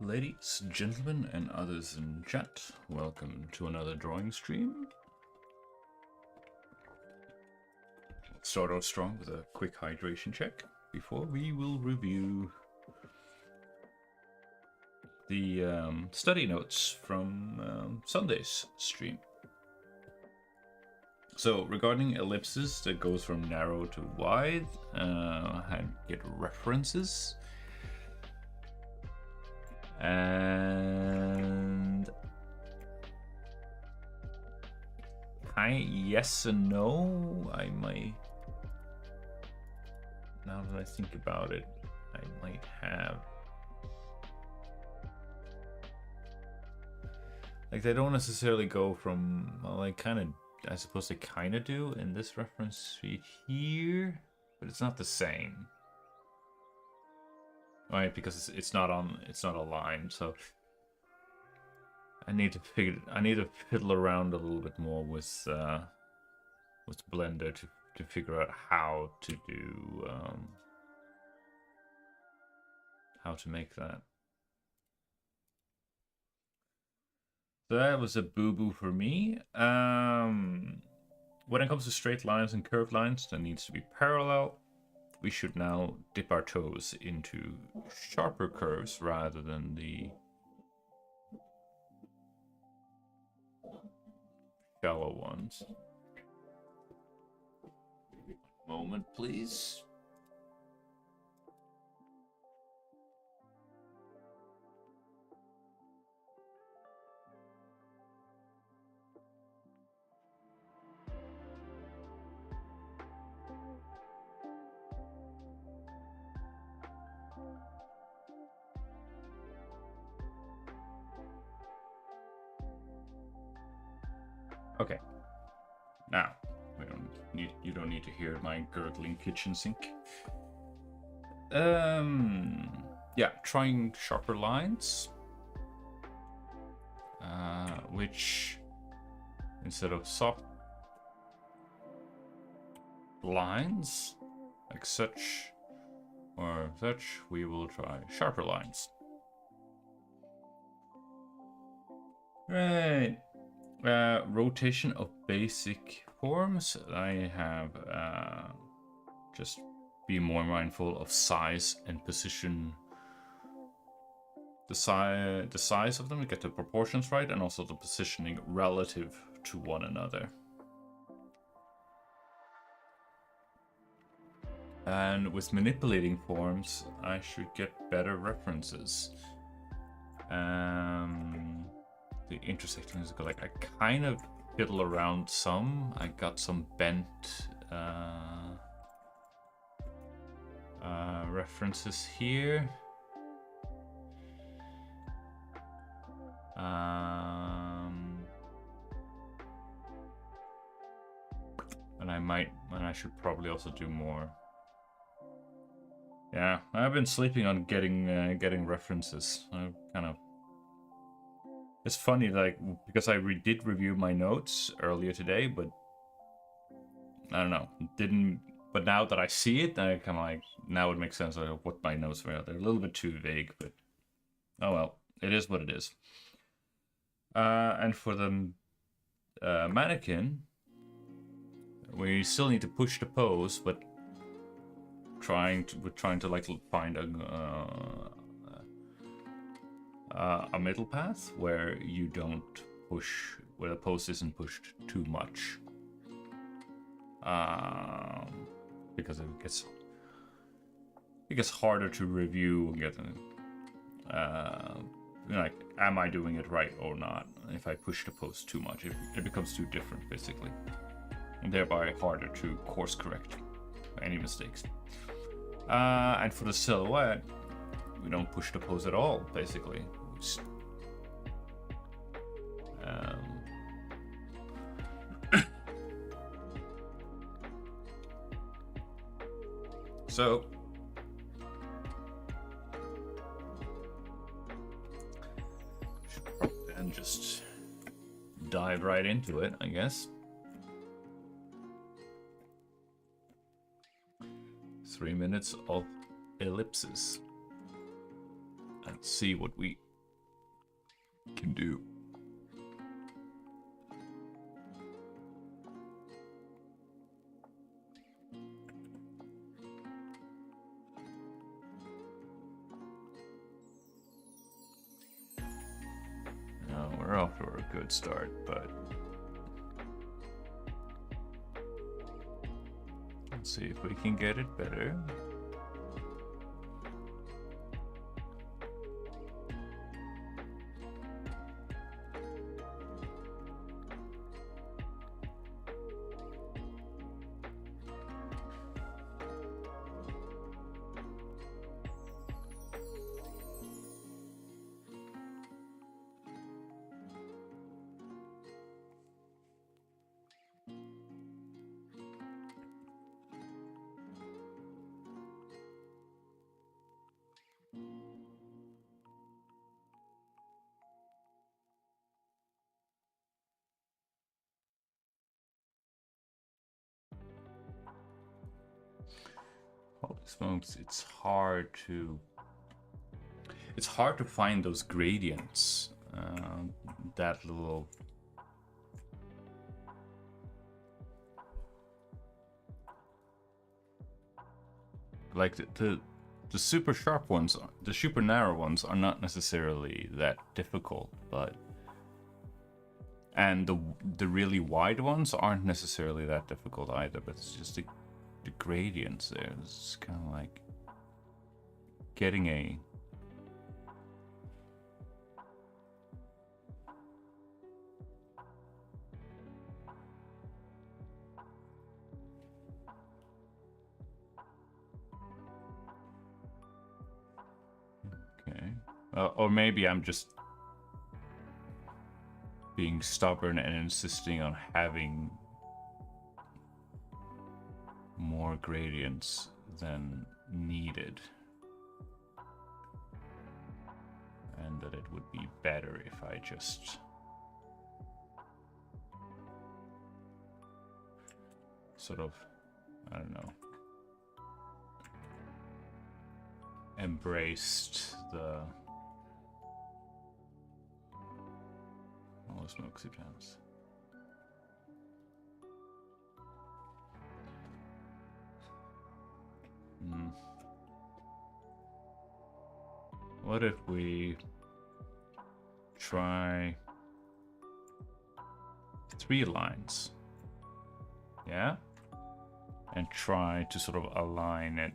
Ladies, gentlemen, and others in chat, welcome to another drawing stream. Let's start off strong with a quick hydration check before we will review the study notes from Sunday's stream. So regarding ellipses that goes from narrow to wide, I get references. And yes and no. I might, now that I think about it, I might have, like, they don't necessarily go from, well, I kind of, I suppose they kind of do in this reference sheet here, but it's not the same. Right, because it's not aligned, so I need to fiddle around a little bit more with Blender to figure out how to do how to make that. So that was a boo-boo for me. When it comes to straight lines and curved lines, that needs to be parallel. We should now dip our toes into sharper curves rather than the shallow ones. Moment, please. Okay. Now, you don't need to hear my gurgling kitchen sink. Yeah, trying sharper lines. Which, instead of soft lines, like such or such, we will try sharper lines. Right. Rotation of basic forms. I have just be more mindful of size and position. The size of them, to get the proportions right, and also the positioning relative to one another. And with manipulating forms, I should get better references. The intersecting is like, I kind of fiddle around some. I got some bent references here. And I should probably also do more. Yeah, I've been sleeping on getting references. I kind of. It's funny, like, because I did review my notes earlier today, but I don't know, didn't. But now that I see it, I kind of like, now it makes sense of what my notes were. They're a little bit too vague, but oh well, it is what it is. And for the mannequin, we still need to push the pose, but we're trying to like find a middle path where you don't push, where the pose isn't pushed too much, because it gets harder to review and get like, am I doing it right or not? If I push the pose too much, it becomes too different, basically, and thereby harder to course correct any mistakes. And for the silhouette, we don't push the pose at all, basically. So and just dive right into it, I guess. 3 minutes of ellipses and see what we can do. No, we're off to a good start, but let's see if we can get it better. Holy smokes, it's hard to find those gradients. That little like the super sharp ones, the super narrow ones are not necessarily that difficult, but and the really wide ones aren't necessarily that difficult either, but it's just the gradients there. It's kind of like getting a okay, or maybe I'm just being stubborn and insisting on having more gradients than needed, and that it would be better if I just sort of, I don't know, embraced the all the smokesy pants. What if we try 3 lines? Yeah? And try to sort of align it.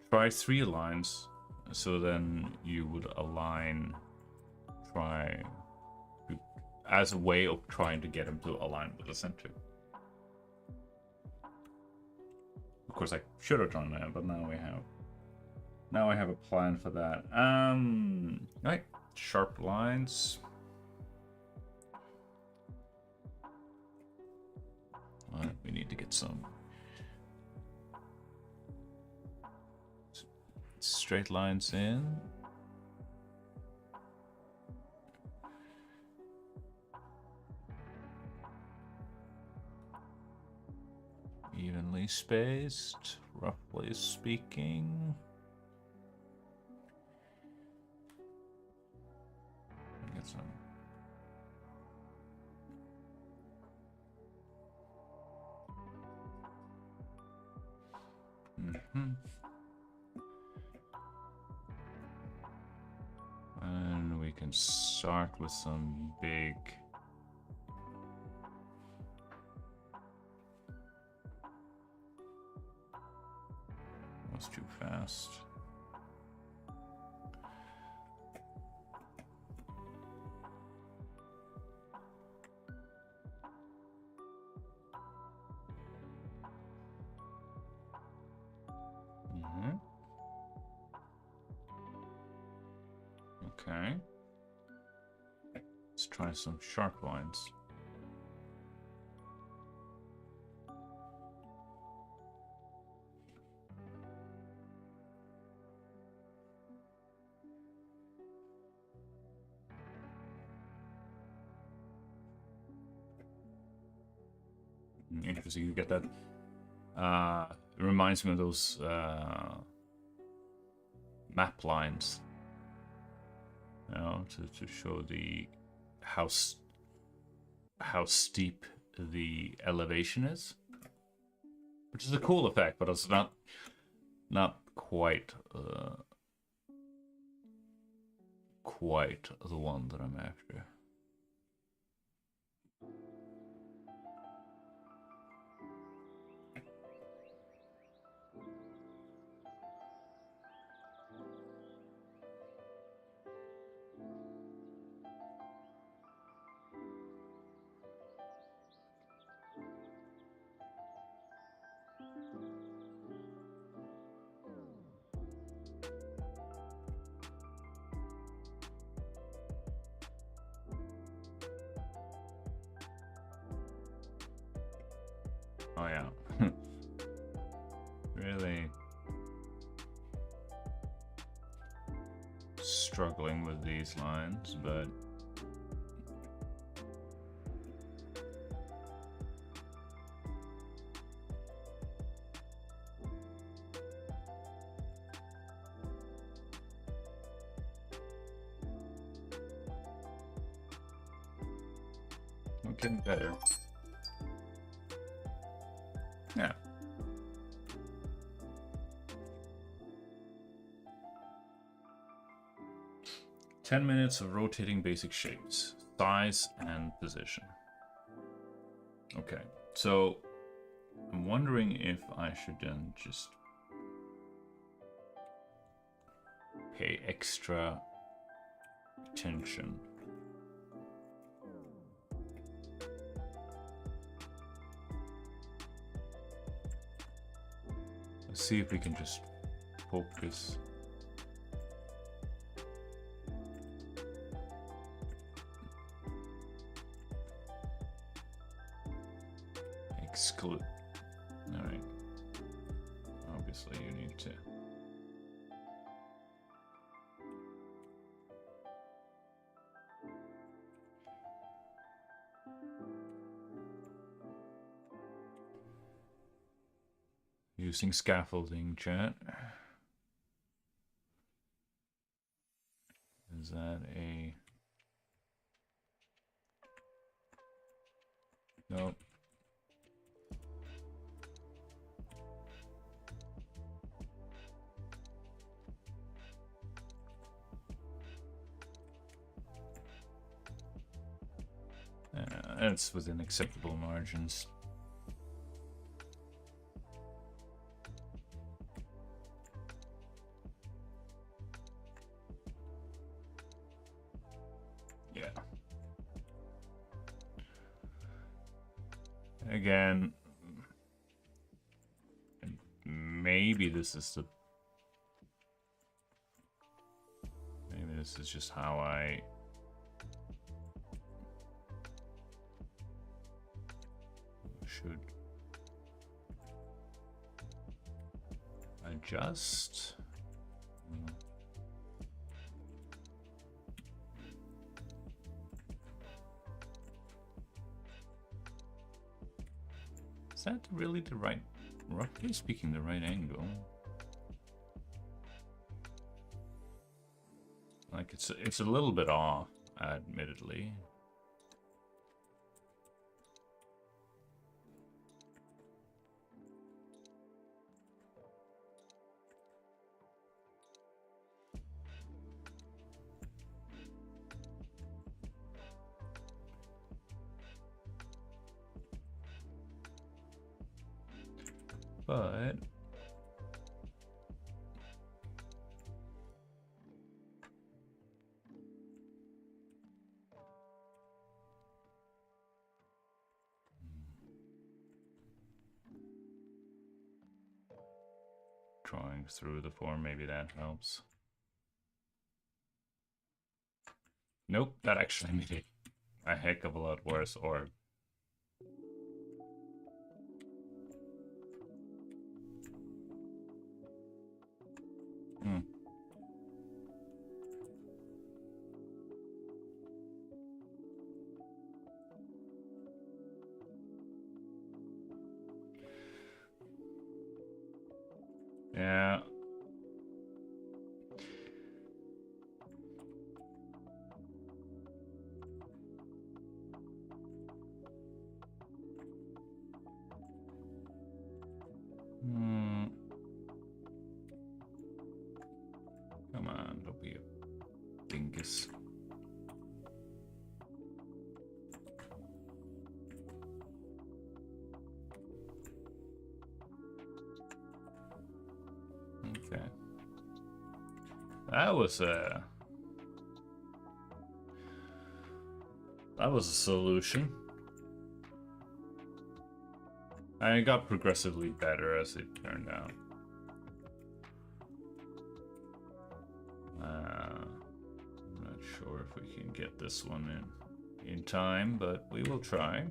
Try 3 lines, so then you would align, try as a way of trying to get them to align with the center. Of course, I should have done that, but now I have a plan for that. Right, sharp lines. We need to get some straight lines in. Evenly spaced, roughly speaking. Get some. And we can start with some big was too fast. Okay. Let's try some sharp lines. Interesting, you get that. It reminds me of those map lines. You know, to show the how steep the elevation is, which is a cool effect, but it's not quite quite the one that I'm after. Oh yeah. Really struggling with these lines, but I'm getting better. Yeah. "10 minutes of rotating basic shapes, size and position." Okay, so I'm wondering if I should then just pay extra attention. Let's see if we can just focus. Exclude. All right. Obviously, you need to. Using scaffolding, chat. Is that a... Nope. It's within acceptable margins. Yeah. Again, maybe this is the... Maybe this is just how I... should adjust. Is that really the right, roughly speaking, the right angle? Like it's a little bit off, admittedly. But drawing through the form, maybe that helps. Nope, that actually made it a heck of a lot worse. Or yeah. think is... Okay. That was a solution. And it got progressively better as it turned out. I'm not sure if we can get this one in time, but we will try.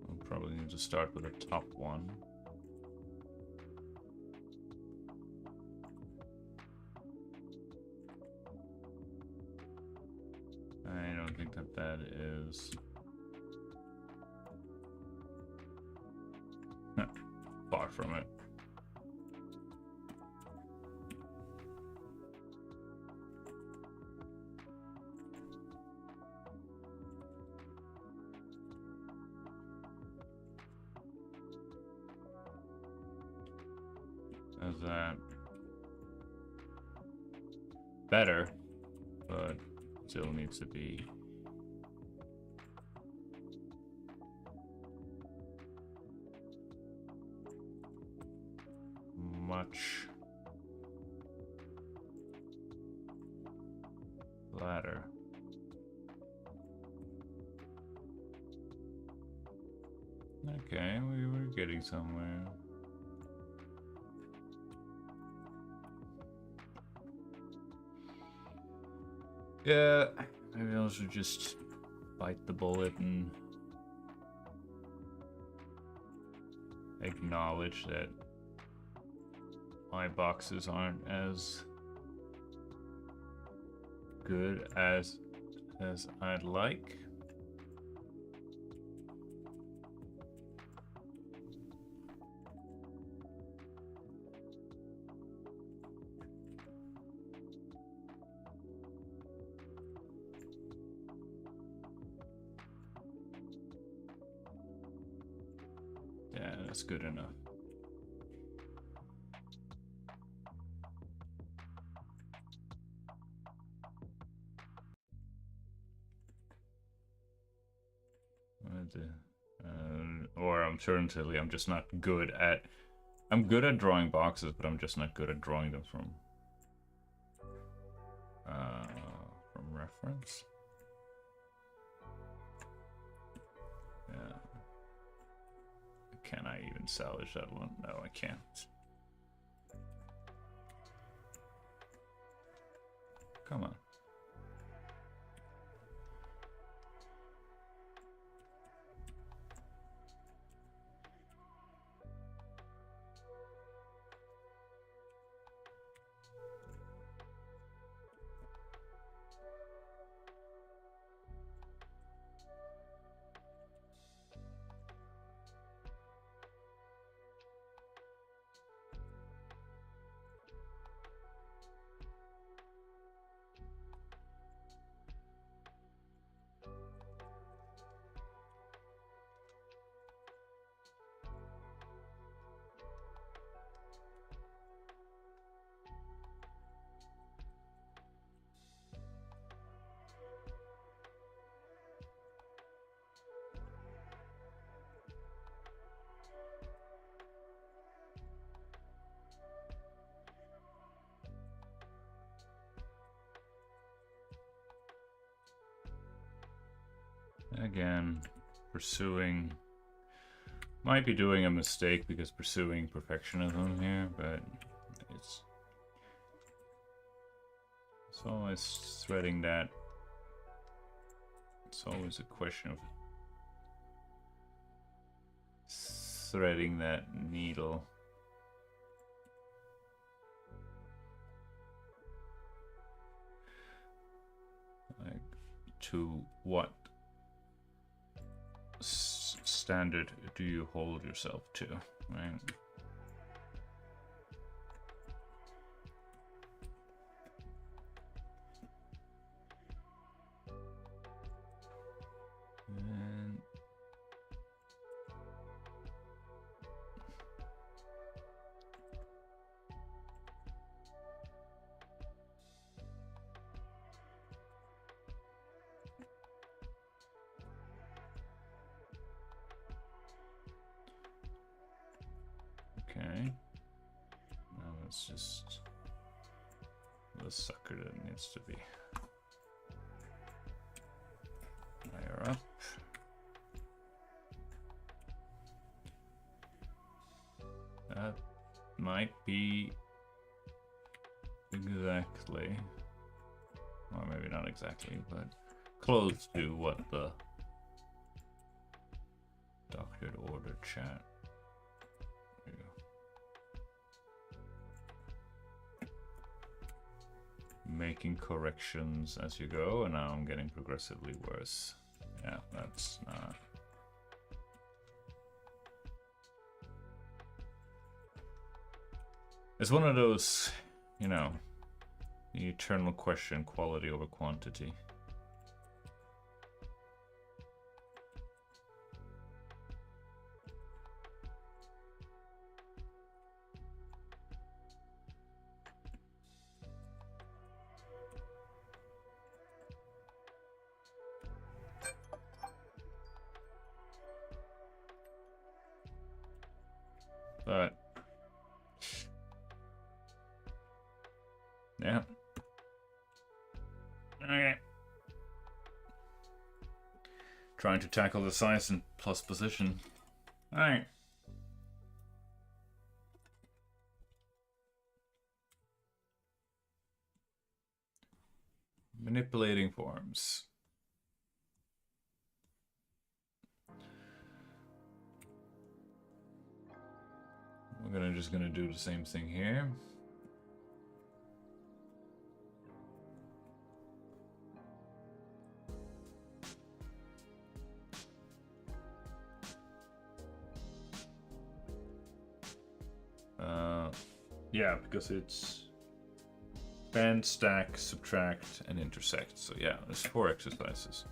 We'll probably need to start with the top one. I don't think that is... far from it. Is that better, but still needs to be much flatter. Okay, we were getting somewhere. Yeah, maybe I should just bite the bullet and acknowledge that my boxes aren't as good as I'd like. Yeah, that's good enough. Or alternatively, I'm just not good at... I'm good at drawing boxes, but I'm just not good at drawing them from reference. Yeah. Can I even salvage that one? No, I can't. Come on. Again, pursuing... Might be doing a mistake because pursuing perfectionism here, but it's always threading that. It's always a question of threading that needle. Like, to what standard do you hold yourself to, right? And It's just the sucker that needs to be higher up. That might be exactly, or maybe not exactly, but close to what the doctor had ordered. Chat. There you go. Making corrections as you go, and now I'm getting progressively worse. Yeah, that's not. It's one of those, you know, the eternal question, quality over quantity. But yeah. Okay. Trying to tackle the size and plus position. Alright. Manipulating forms. We're just gonna do the same thing here. Yeah, because it's bend, stack, subtract, and intersect. So yeah, there's 4 exercises.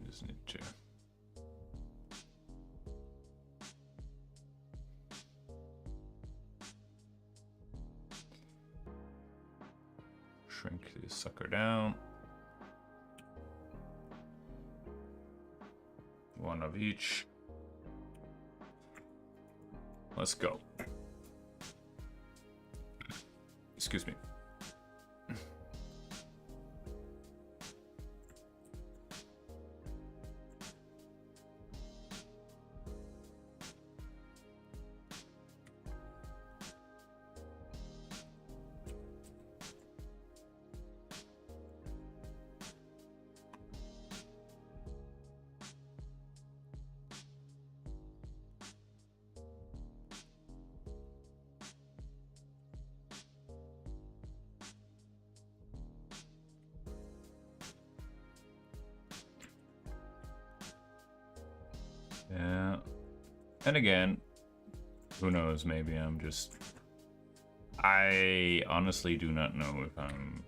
Just need to shrink this sucker down. 1 of each. Let's go. Excuse me. Yeah. And again, who knows, maybe I'm just... I honestly do not know if I'm...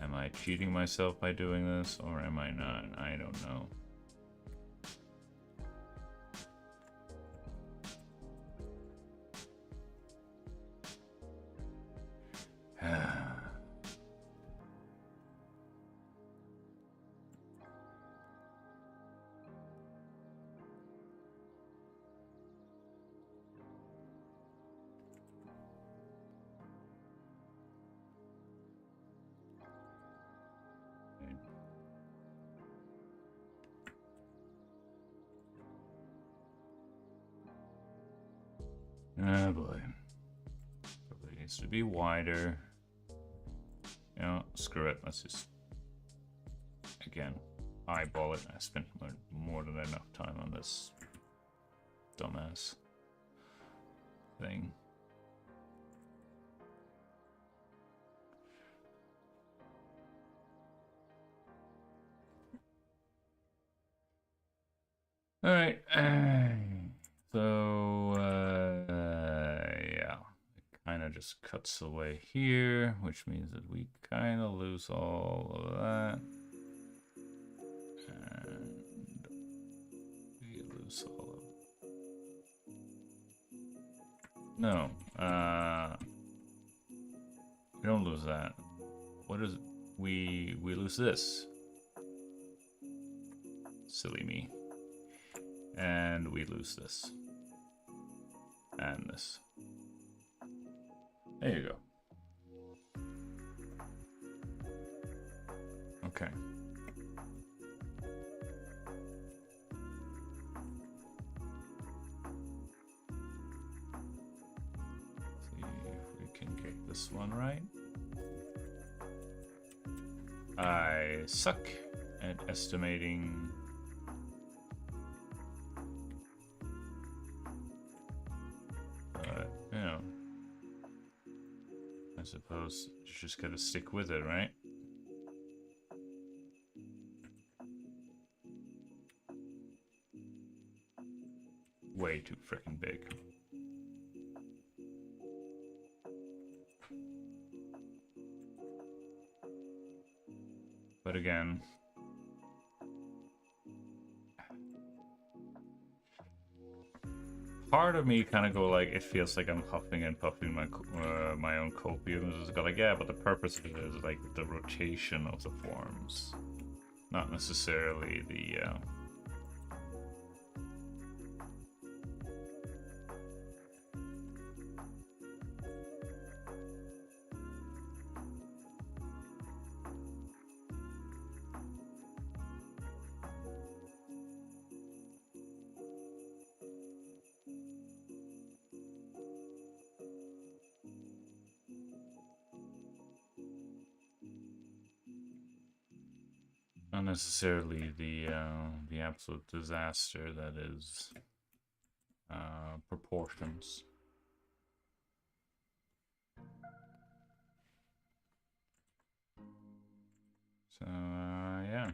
Am I cheating myself by doing this, or am I not? I don't know. Oh boy. Probably needs to be wider. Yeah, screw it. Let's just, again, eyeball it. I spent more than enough time on this dumbass thing. All right. So, yeah, it kind of just cuts away here, which means that we kind of lose all of that. And we lose all of No. We don't lose that. What is... We lose this. Silly me. And we lose this. And this. There you go. Okay. See if we can get this one right. I suck at estimating. But, you know, I suppose you just gotta stick with it, right? Way too freaking big. But again, part of me kind of go like, it feels like I'm huffing and puffing my own copium. It's got like, yeah, but the purpose of it is like the rotation of the forms, not necessarily the not necessarily the absolute disaster that is proportions. So yeah.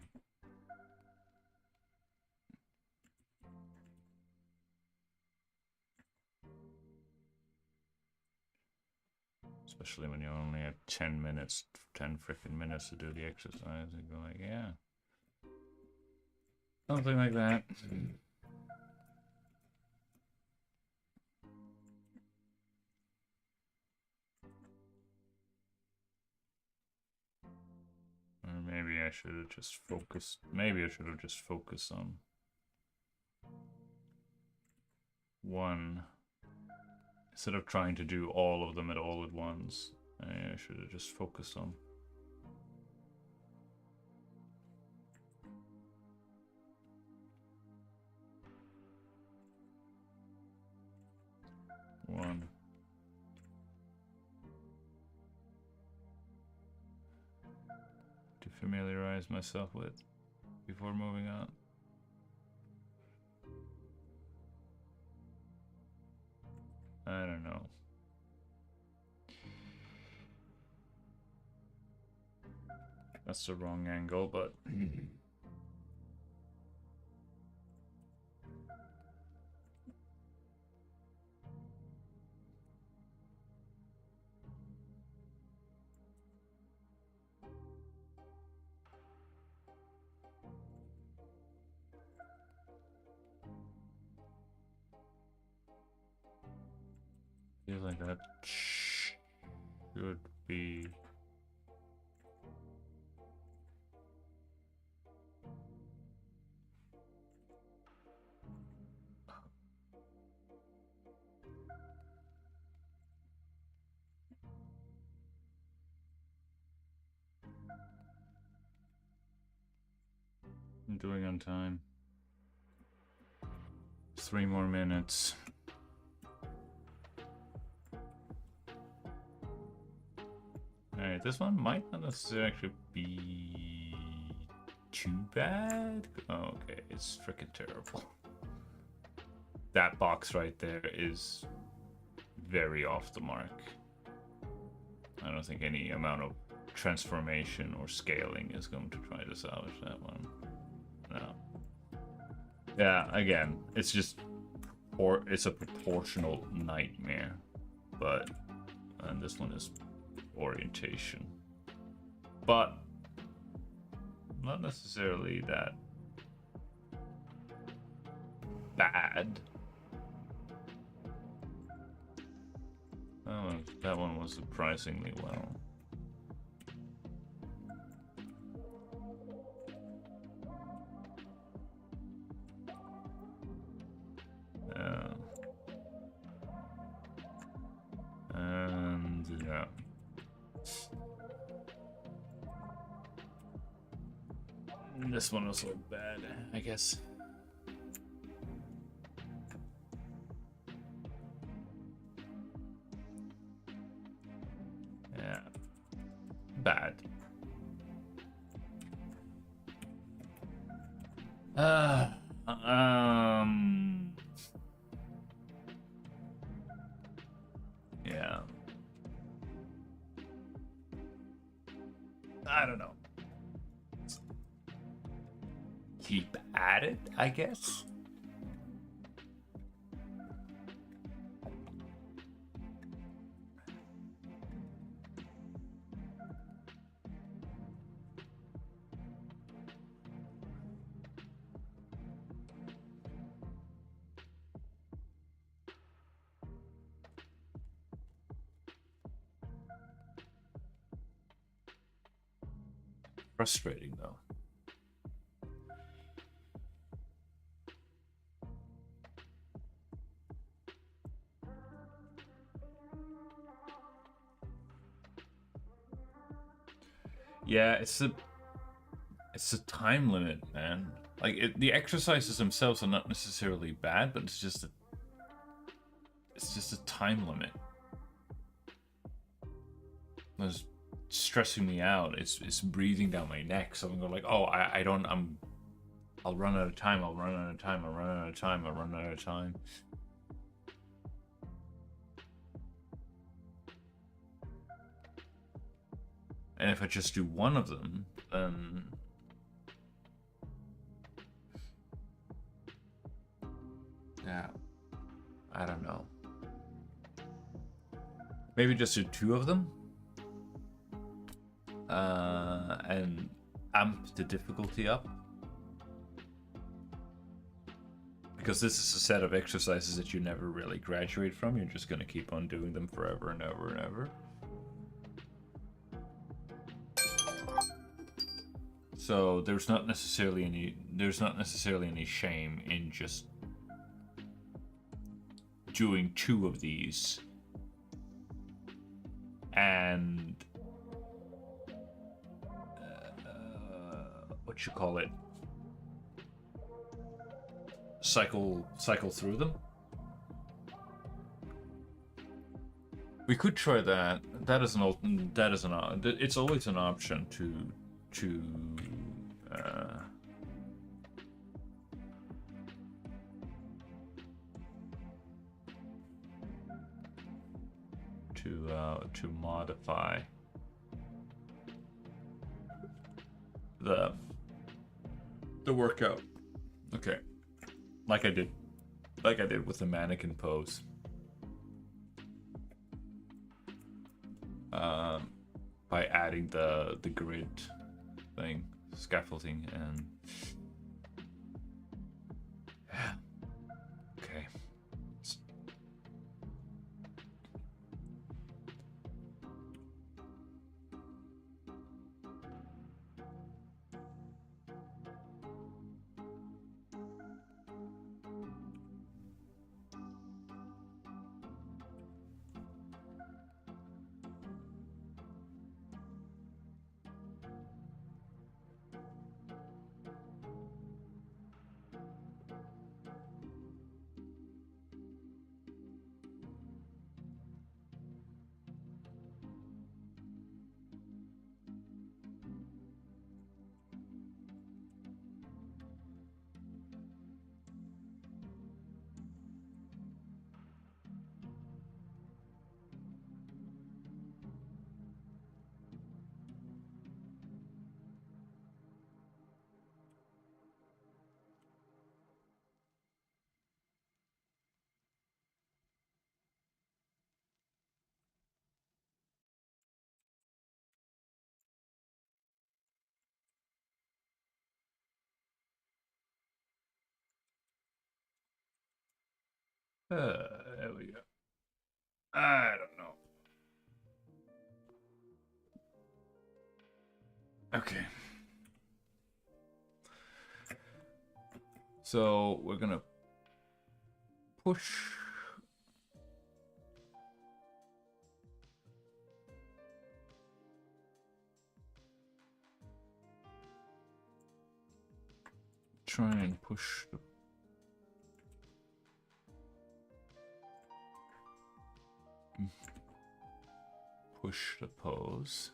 Especially when you only have 10 minutes, 10 freaking minutes to do the exercise, and go like, yeah. Something like that. Or maybe I should have just focused. Maybe I should have just focused on one instead of trying to do all of them all at once. I should have just focused on one. To familiarize myself with before moving on. I don't know. That's the wrong angle, but feels like that should be. I'm doing on time. 3 more minutes. Alright, this one might not necessarily actually be too bad. Oh, okay, it's freaking terrible. That box right there is very off the mark. I don't think any amount of transformation or scaling is going to try to salvage that one. No. Yeah, again, it's just it's a proportional nightmare. But and this one is orientation. But not necessarily that bad. that one was surprisingly well. Yeah. And yeah. This one was so bad, I guess. Yeah. Bad. Um. Yeah. I don't know. Keep at it, I guess. Frustrating though. Yeah, it's a time limit, man. Like the exercises themselves are not necessarily bad, but it's just a time limit. It's stressing me out. It's breathing down my neck. So I'm going like, oh, I'll run out of time. I'll run out of time. I'll run out of time. I'll run out of time. And if I just do one of them, then yeah, I don't know. Maybe just do two of them, and amp the difficulty up. Because this is a set of exercises that you never really graduate from. You're just going to keep on doing them forever and ever and ever. So there's not necessarily any shame in just doing two of these and what you call it, cycle through them. We could try that. It's always an option to modify the workout. Okay, like I did with the mannequin pose. By adding the grid thing, scaffolding, and yeah. Okay. There we go. I don't know. Okay. So we're gonna push. Try and push the pose.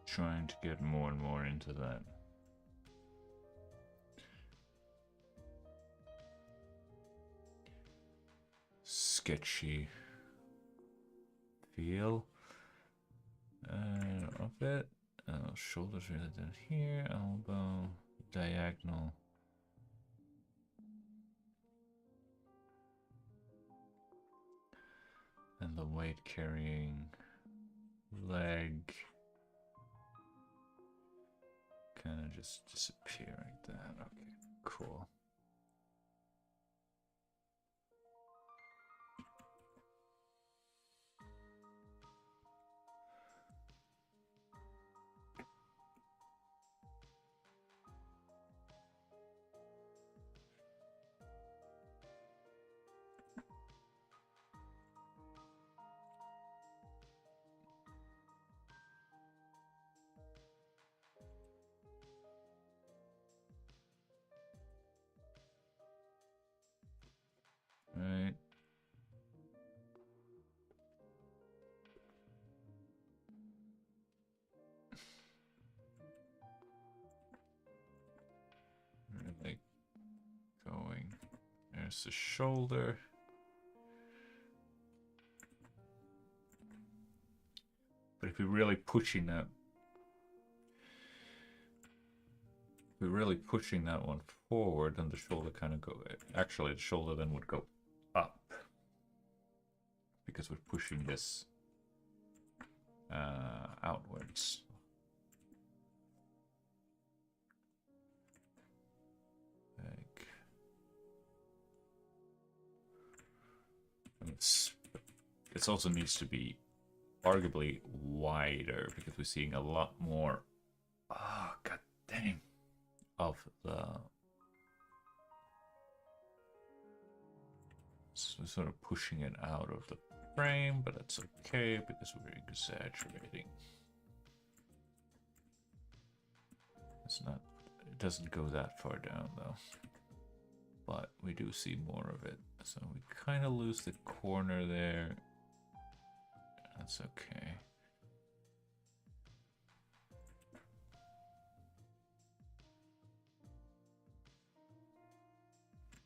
Trying to get more and more into that. Sketchy feel of it. Shoulders really down here, elbow, diagonal. And the weight carrying leg kind of just disappear like that. Okay, cool. Right. Really going. There's the shoulder. But if you're really pushing that, one forward, then the shoulder kind of go. Actually, the shoulder then would go up because we're pushing this outwards. Like, it also needs to be arguably wider because we're seeing a lot more. Oh, god dang. Of the. So we're sort of pushing it out of the frame, but that's okay because we're exaggerating. It's not. It doesn't go that far down though. But we do see more of it. So we kind of lose the corner there. That's okay.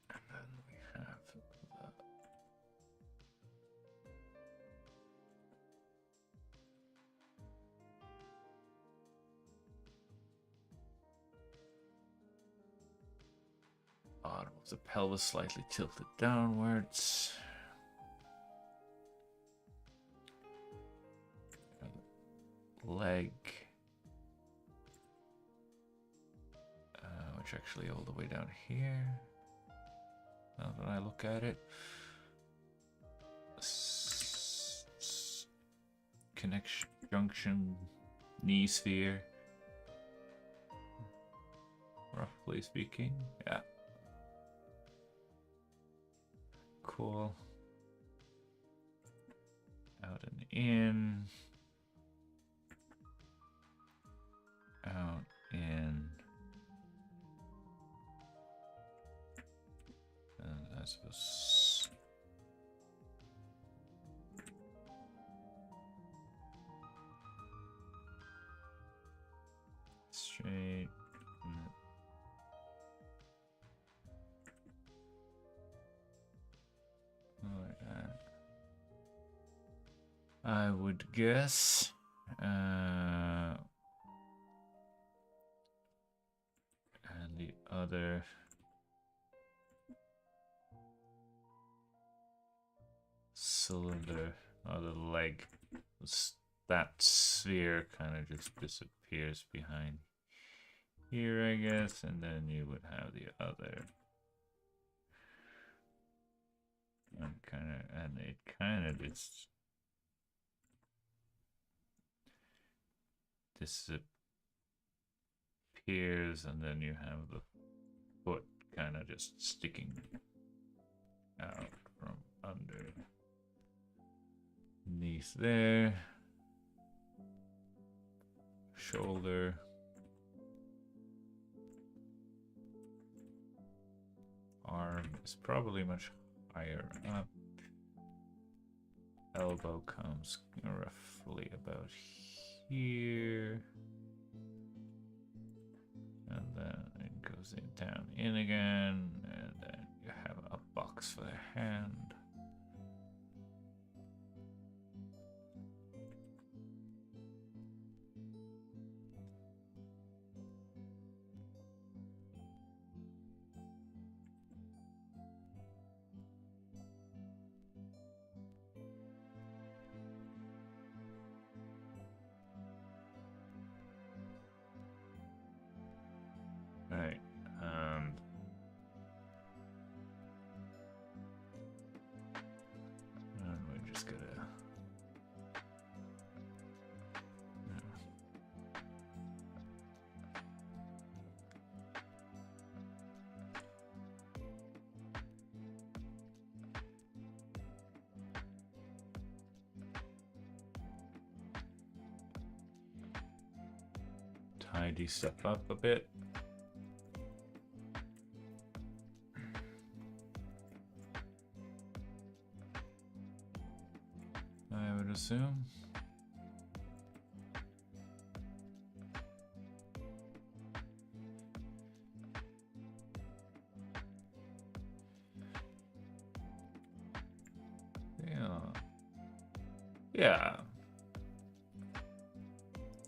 And then we have the bottom of the pelvis slightly tilted downwards. Leg, which actually all the way down here. Now that I look at it, connection junction knee sphere, roughly speaking. Yeah, cool. Out and in. Out, in, and I suppose I would guess. And the other cylinder, other leg, that sphere kind of just disappears behind here, I guess, and then you would have the other. And it kind of just disappears, and then you have the foot kind of just sticking out from underneath there. Shoulder. Arm is probably much higher up. Elbow comes roughly about here. And then it goes down in again. And then you have a box for the hand. Right. And we're just gonna tidy stuff up a bit. I would assume. Yeah.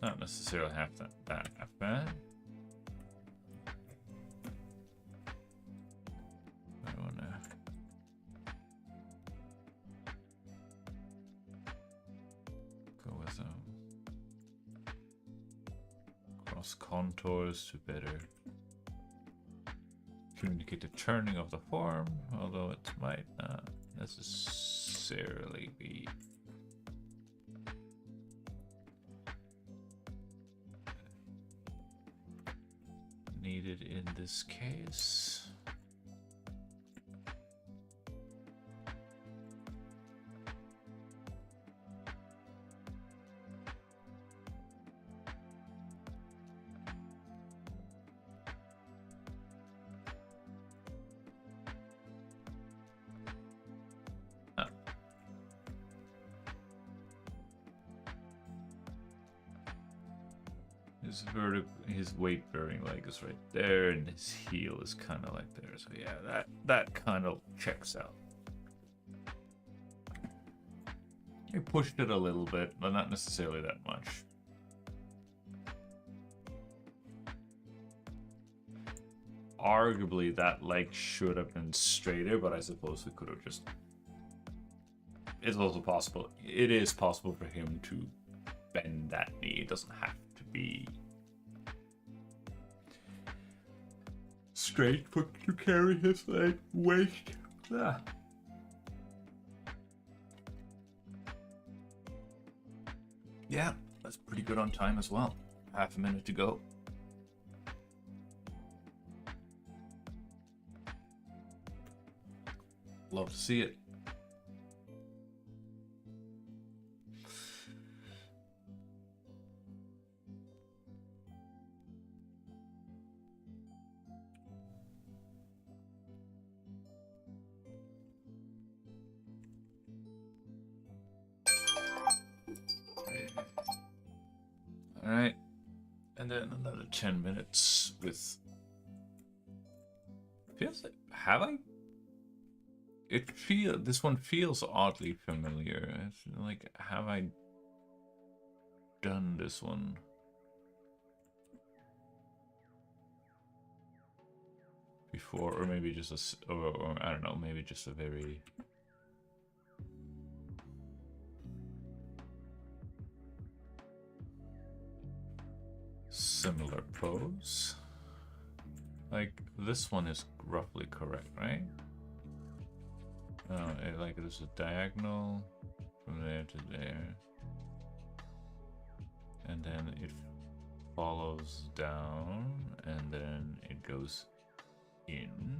Not necessarily half that bad. I wanna go with cross contours to better communicate the turning of the form, although it might not necessarily be needed in this case. His weight bearing leg is right there, and his heel is kind of like there. So yeah, that kind of checks out. I pushed it a little bit, but not necessarily that much. Arguably, that leg should have been straighter, but I suppose we could have just. It's also possible. It is possible for him to bend that knee. It doesn't have to be straight for to carry his leg weight. Ah. Yeah, that's pretty good on time as well. Half a minute to go. Love to see it. All right, and then another 10 minutes with. Feels like have I This one feels oddly familiar. It's like, have I done this one? Before, or maybe just or I don't know, maybe just a very similar pose. Like, this one is roughly correct, right? Like there's a diagonal from there to there, and then it follows down, and then it goes in,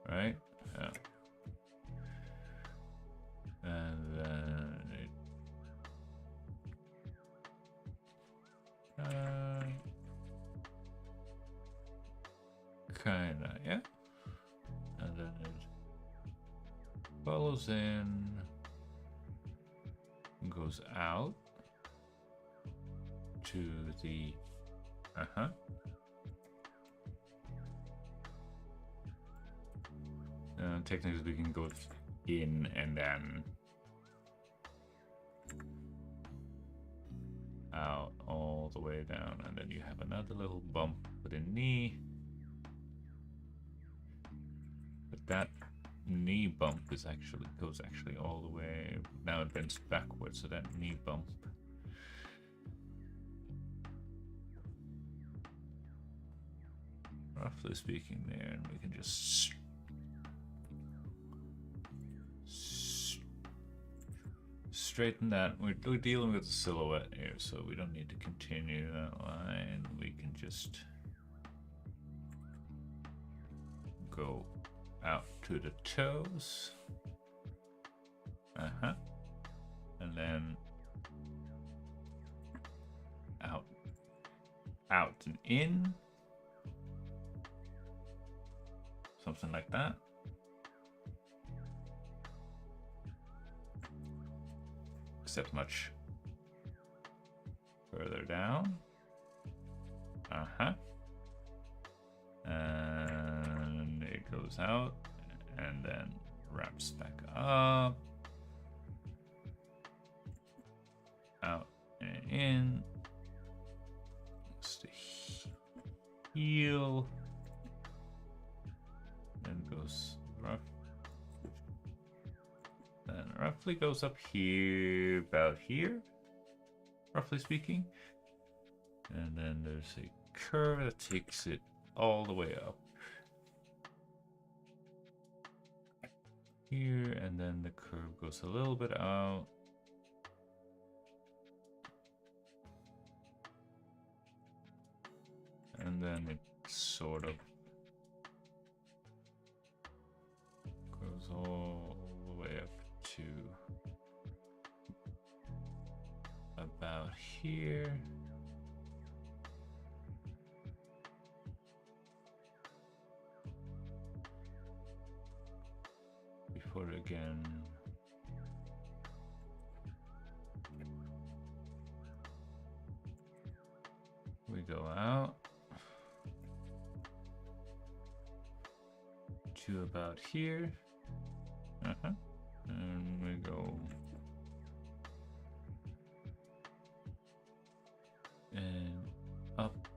right? Yeah. And then it kinda, yeah. And then it follows in, goes out to the technically we can go in and then out all the way down, and then you have another little bump with a knee. But that knee bump is goes all the way. Now it bends backwards, so that knee bump. Roughly speaking there, and we can just straighten that. We're dealing with the silhouette here, so we don't need to continue that line. We can just go out to the toes. And then out and in. Something like that. Except much further down. And it goes out and then wraps back up. Out and in. Just a heel. And goes roughly goes up here, about here, roughly speaking. And then there's a curve that takes it all the way up here, and then the curve goes a little bit out. And then it sort of goes all the way up to about here. Before again we go out to about here. And we go and up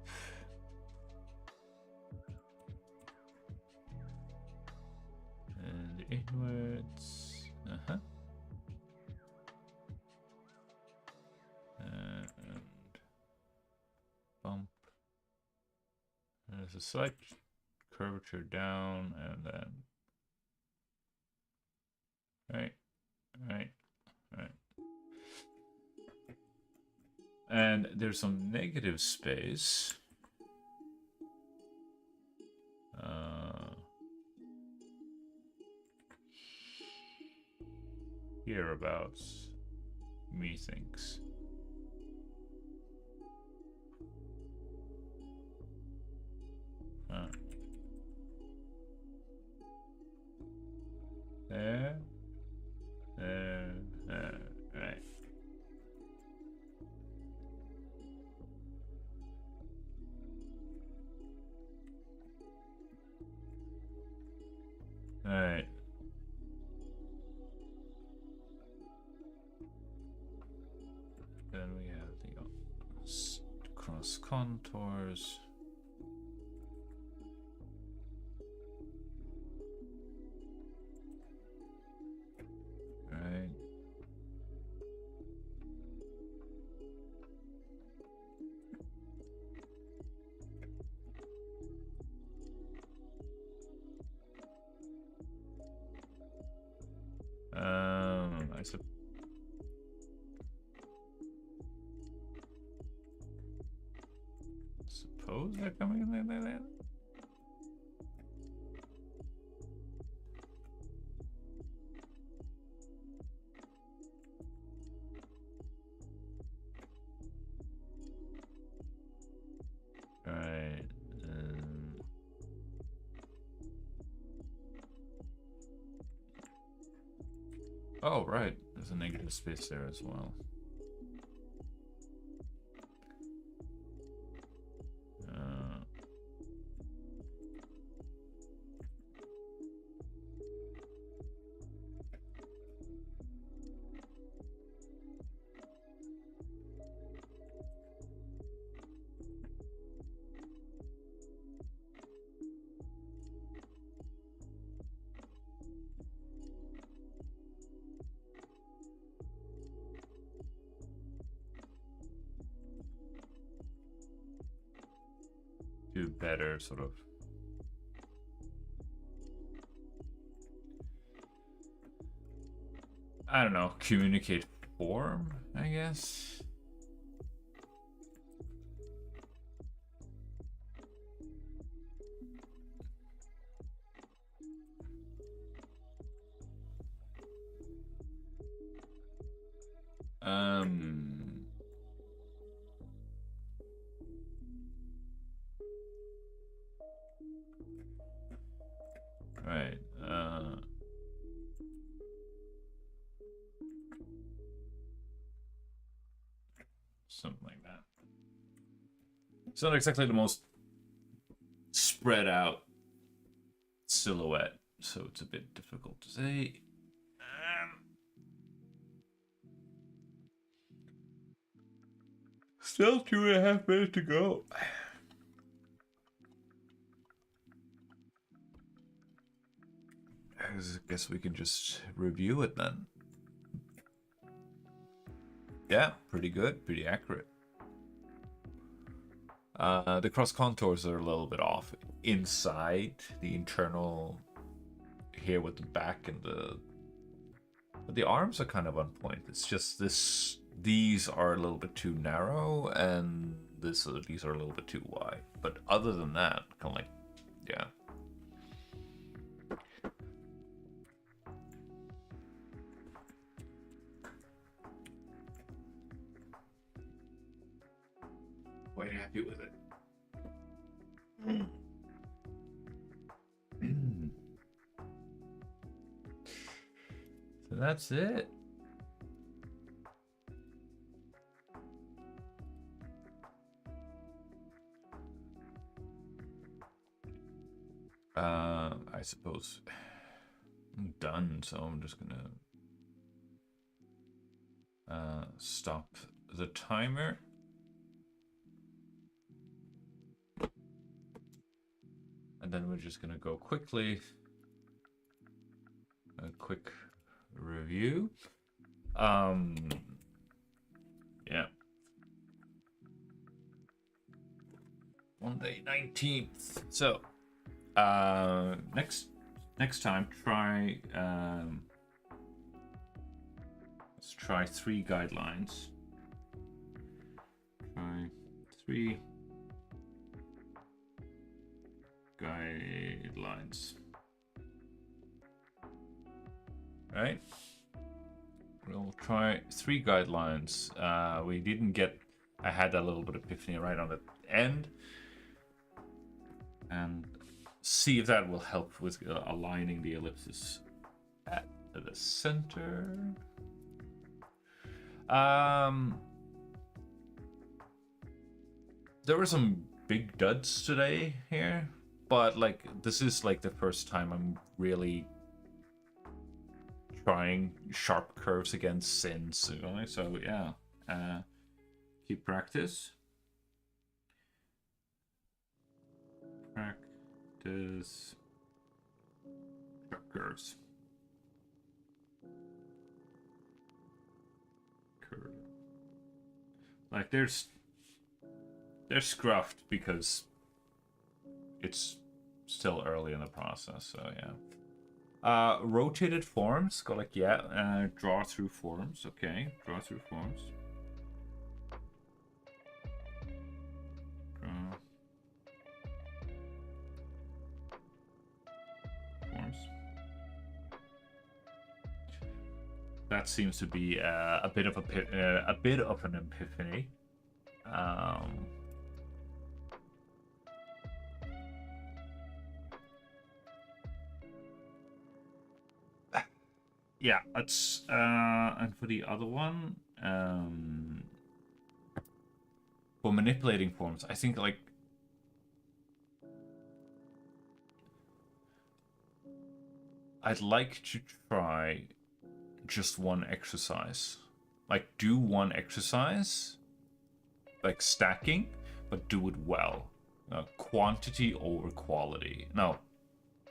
and inwards. And bump. And there's a slight curvature down, and then right. And there's some negative space. Hereabouts, methinks. There. Right. contours. Right. I suppose they're coming in there. Right. Oh, right. There's a negative space there as well. Do better, sort of. I don't know, communicate form, I guess. Right. Something like that. It's not exactly the most spread out silhouette, so it's a bit difficult to say. Still 2.5 minutes to go. I guess we can just review it then. Yeah, pretty good, pretty accurate. The cross contours are a little bit off inside the internal here with the back and but the arms are kind of on point. It's just these are a little bit too narrow and these are a little bit too wide. But other than that, kind of like, yeah. Quite happy with it. So that's it. I suppose I'm done, so I'm just gonna stop the timer. And then we're just gonna go quickly. A quick review. Yeah. Monday 19th. So next time try let's try 3 guidelines. Try 3 guidelines. Right? We'll try 3 guidelines. We didn't get. I had a little bit of epiphany right on the end, and see if that will help with aligning the ellipses at the center. There were some big duds today here, but like this is like the first time I'm really trying sharp curves against sins. So yeah, keep practice. Practice checkers. Like they're scruffed because it's still early in the process, so yeah. Rotated forms, go like, yeah, draw through forms, okay, draw through forms. Draw forms. That seems to be a bit of an epiphany. Yeah, that's and for the other one, for manipulating forms, I think like I'd like to try just one exercise. Like do one exercise, like stacking, but do it well. Quantity over quality. No,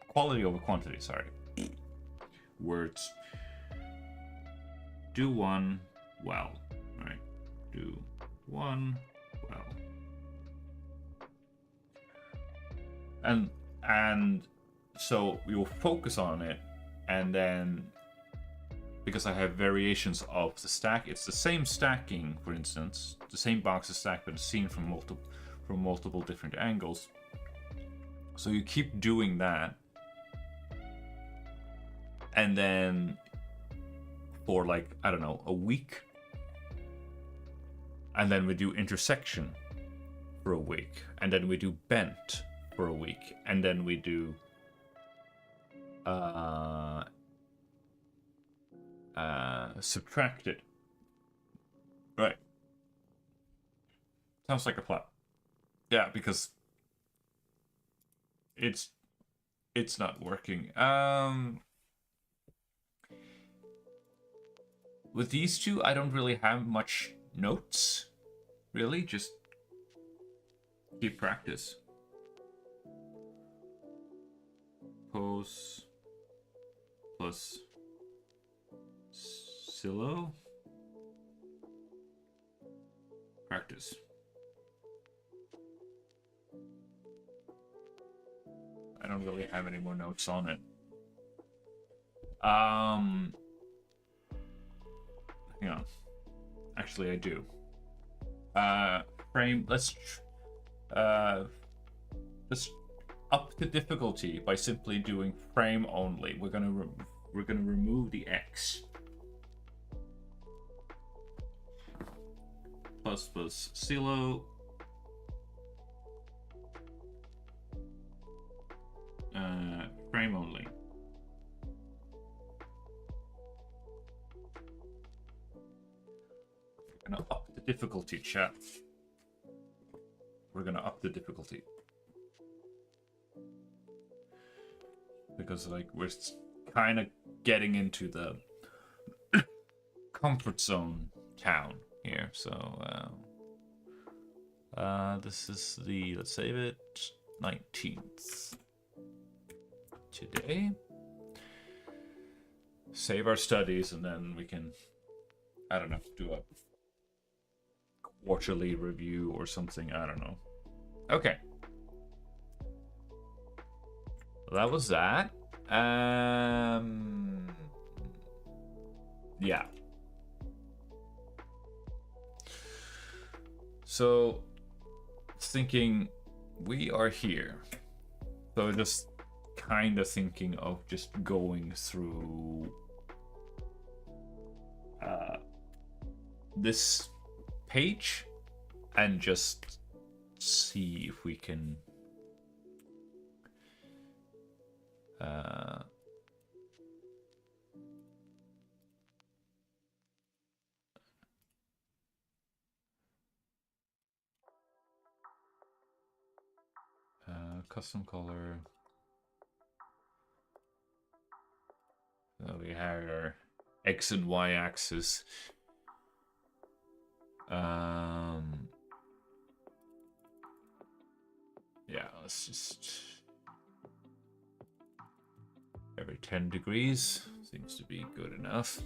quality over quantity, sorry. Words. Do one well, right? Do one well. And so we will focus on it, and then because I have variations of the stack, it's the same stacking, for instance, the same box of stack, but seen from multiple different angles. So you keep doing that, and then for like, I don't know, a week, and then we do intersection for a week, and then we do bent for a week, and then we do subtracted. Right. Sounds like a plan. Yeah, because it's not working. With these two, I don't really have much notes. Really, just keep practice. Pose plus silo. Practice. I don't really have any more notes on it. Hang on. Actually, I do. Frame. Let's up the difficulty by simply doing frame only. We're gonna remove the X. Plus silo. Frame only. We're gonna up the difficulty, chat. We're gonna up the difficulty. Because like we're kind of getting into the comfort zone town here, so this is the, let's save it, 19th today. Save our studies, and then we can, I don't know, do a quarterly review or something. I don't know. Okay. That was that. Yeah. So, thinking we are here. So just kind of thinking of just going through this page and just see if we can custom color. So we have our X and Y axis. Yeah, let's just every 10 degrees seems to be good enough.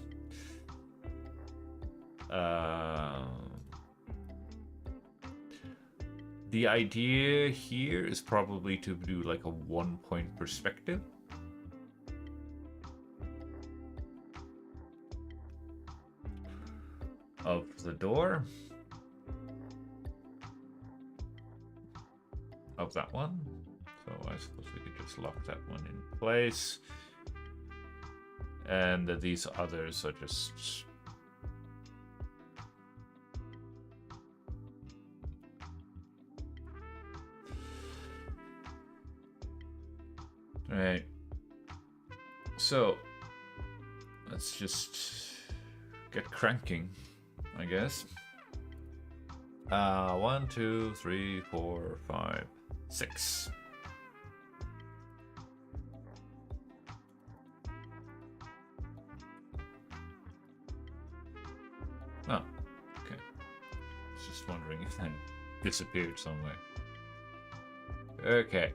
The idea here is probably to do like a 1-point perspective. Of the door. Of that one. So I suppose we could just lock that one in place. And these others are just... Alright. So, let's just get cranking, I guess. 1, 2, 3, 4, 5, 6. Oh, okay. I was just wondering if that disappeared somewhere. Okay.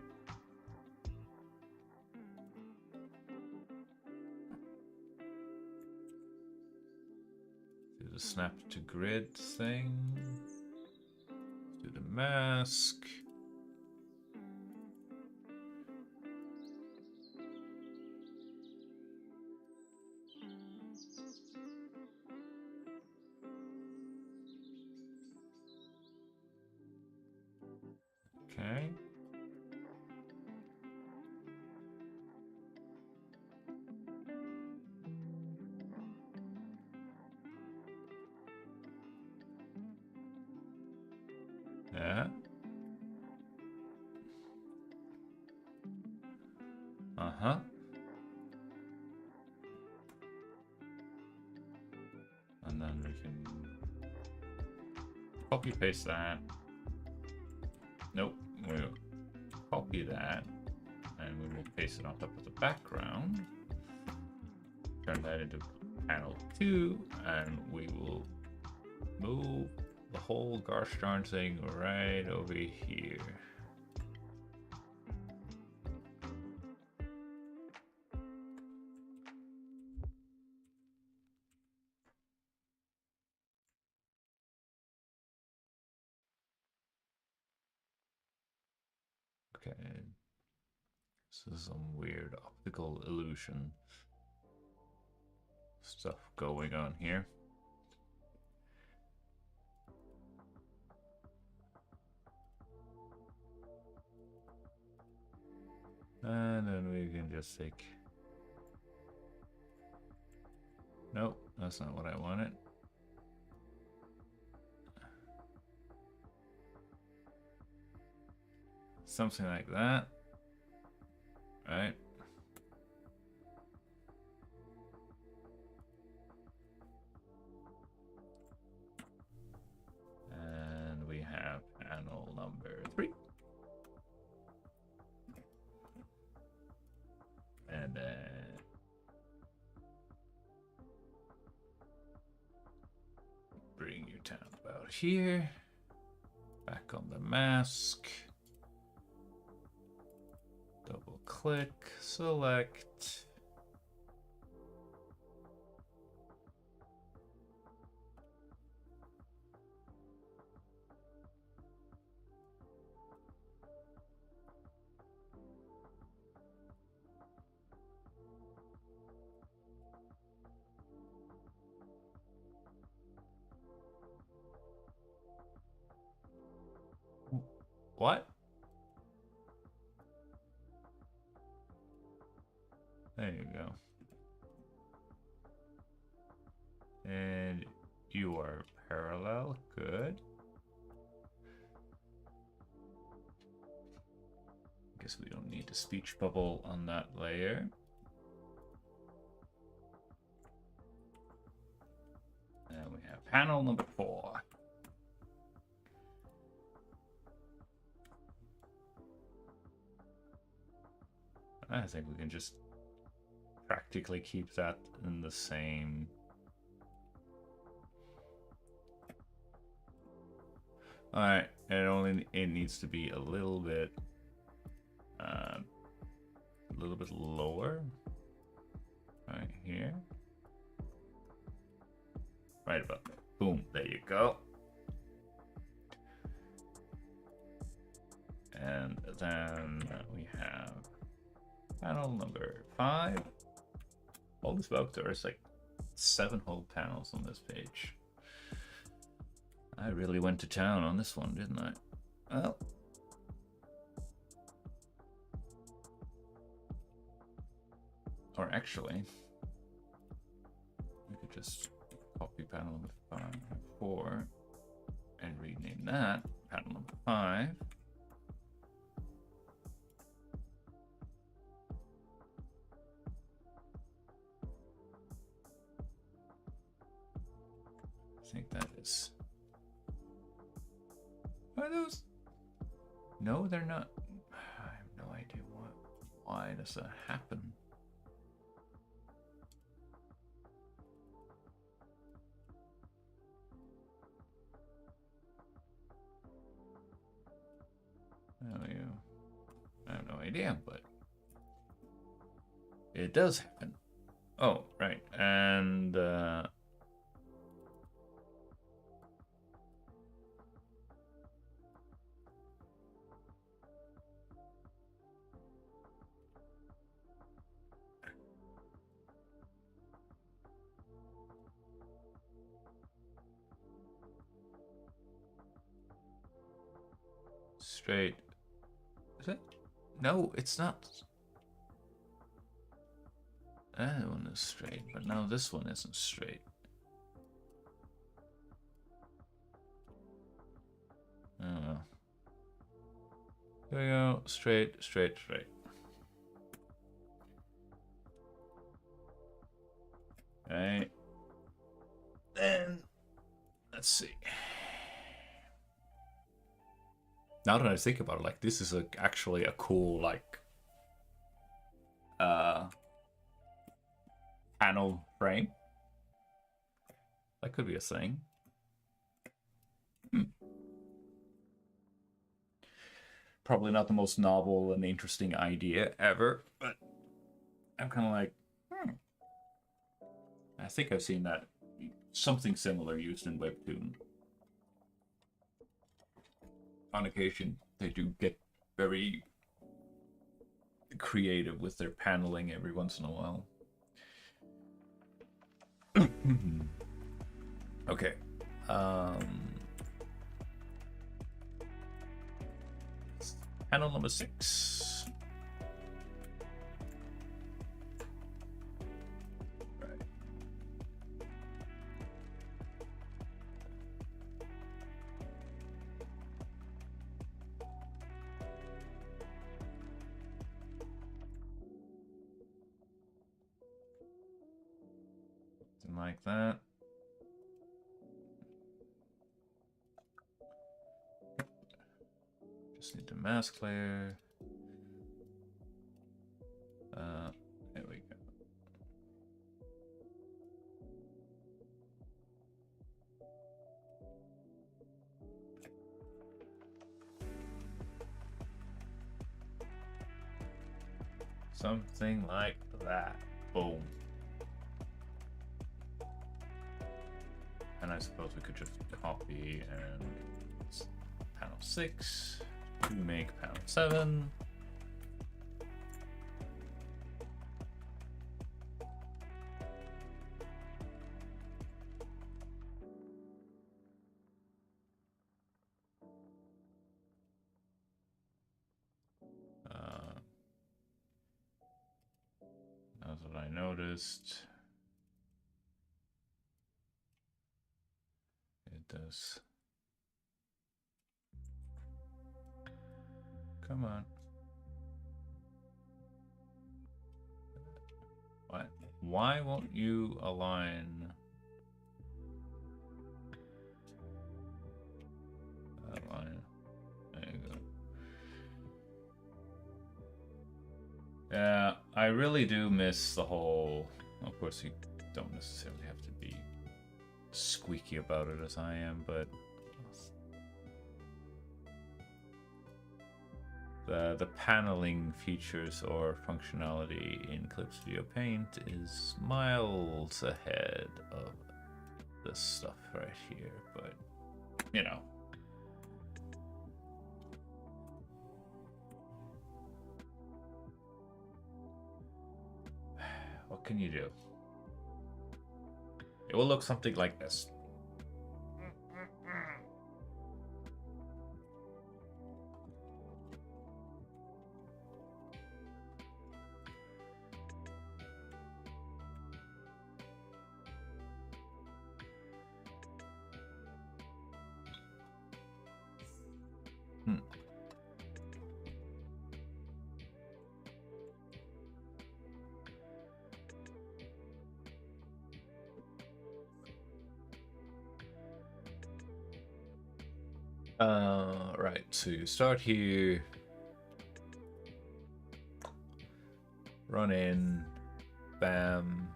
Do the snap to grid thing. Do the mask. Okay. Yeah. Uh-huh. And then we can copy paste that. Nope. We'll copy that. And we will paste it on top of the background. Turn that into panel 2. And we will move the whole gosh darn thing right over here. Okay. This is some weird optical illusion stuff going on here. And then we can just take... Nope, that's not what I wanted. Something like that. Right. And we have panel number 3. And then bring you down about here. Back on the mask. Double click, select. What? There you go. And you are parallel. Good. Guess we don't need a speech bubble on that layer. And we have panel number 4. I think we can just practically keep that in the same. All right, it needs to be a little bit A little bit lower. Right here. Right about there. Boom, there you go. And then we have panel number 5. Holy smoke, there's like 7 whole panels on this page. I really went to town on this one, didn't I? Well. Or actually, we could just copy panel number 4 and rename that panel number 5. I think that is. Are those? No, they're not. I have no idea why does that happen. I have no idea, but it does happen. Oh, right, and straight. Is it? No, it's not. That one is straight, but now this one isn't straight. I don't know. Here we go. Straight, straight, straight. Okay. Then let's see. Now that I think about it, like this is actually a cool like panel frame. That could be a thing. Probably not the most novel and interesting idea ever, but I'm kind of like, I think I've seen that something similar used in Webtoon. On occasion, they do get very creative with their paneling every once in a while. Okay. Panel number 6. Right. Something like that. Just need to mask layer. There we go. Something like that. Boom. And I suppose we could just copy and panel 6 to make panel 7. That's what I noticed. It does. Come on. What? Why won't you align? Align. There you go. Yeah, I really do miss the whole. Of course, you don't necessarily have to be squeaky about it as I am, but The paneling features or functionality in Clip Studio Paint is miles ahead of this stuff right here, but you know. What can you do? It will look something like this. Right, so you start here, run in, bam.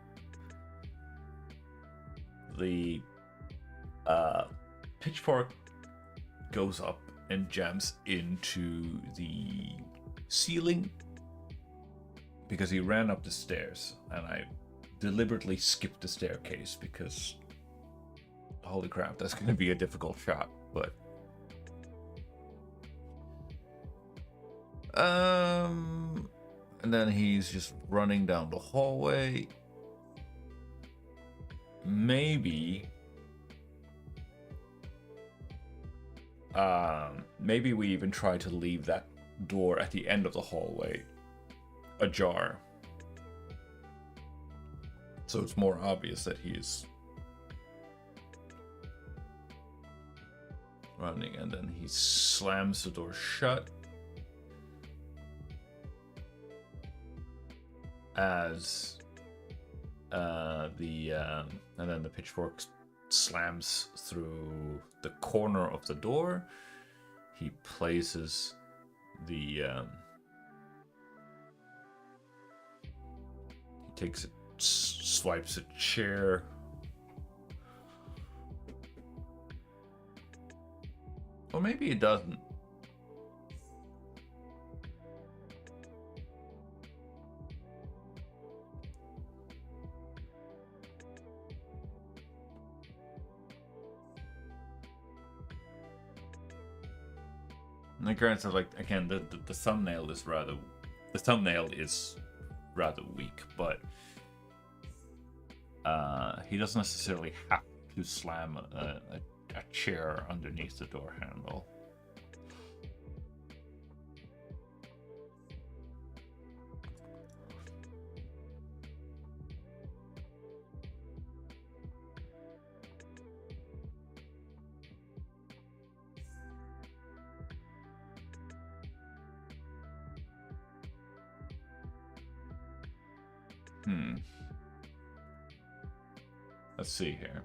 The pitchfork goes up and jams into the ceiling because he ran up the stairs, and I deliberately skipped the staircase because holy crap, that's going to be a difficult shot, but and then he's just running down the hallway. Maybe we even try to leave that door at the end of the hallway ajar, so it's more obvious that he's running, and then he slams the door shut as and then the pitchfork slams through the corner of the door. He places the he takes it, swipes a chair, or maybe he doesn't. And granted, like again, the thumbnail is rather weak, but he doesn't necessarily have to slam a chair underneath the door handle. Let's see here.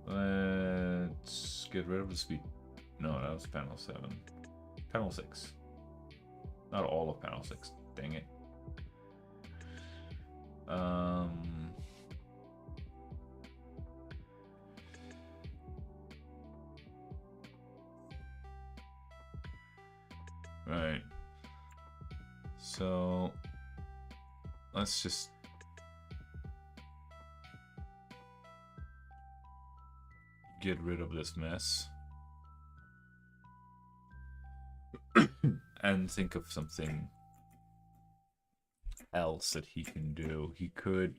Let's get rid of the speed. No, that was panel 7. Panel 6. Not all of panel 6. Dang it. Right. So let's just get rid of this mess and think of something else that he can do. He could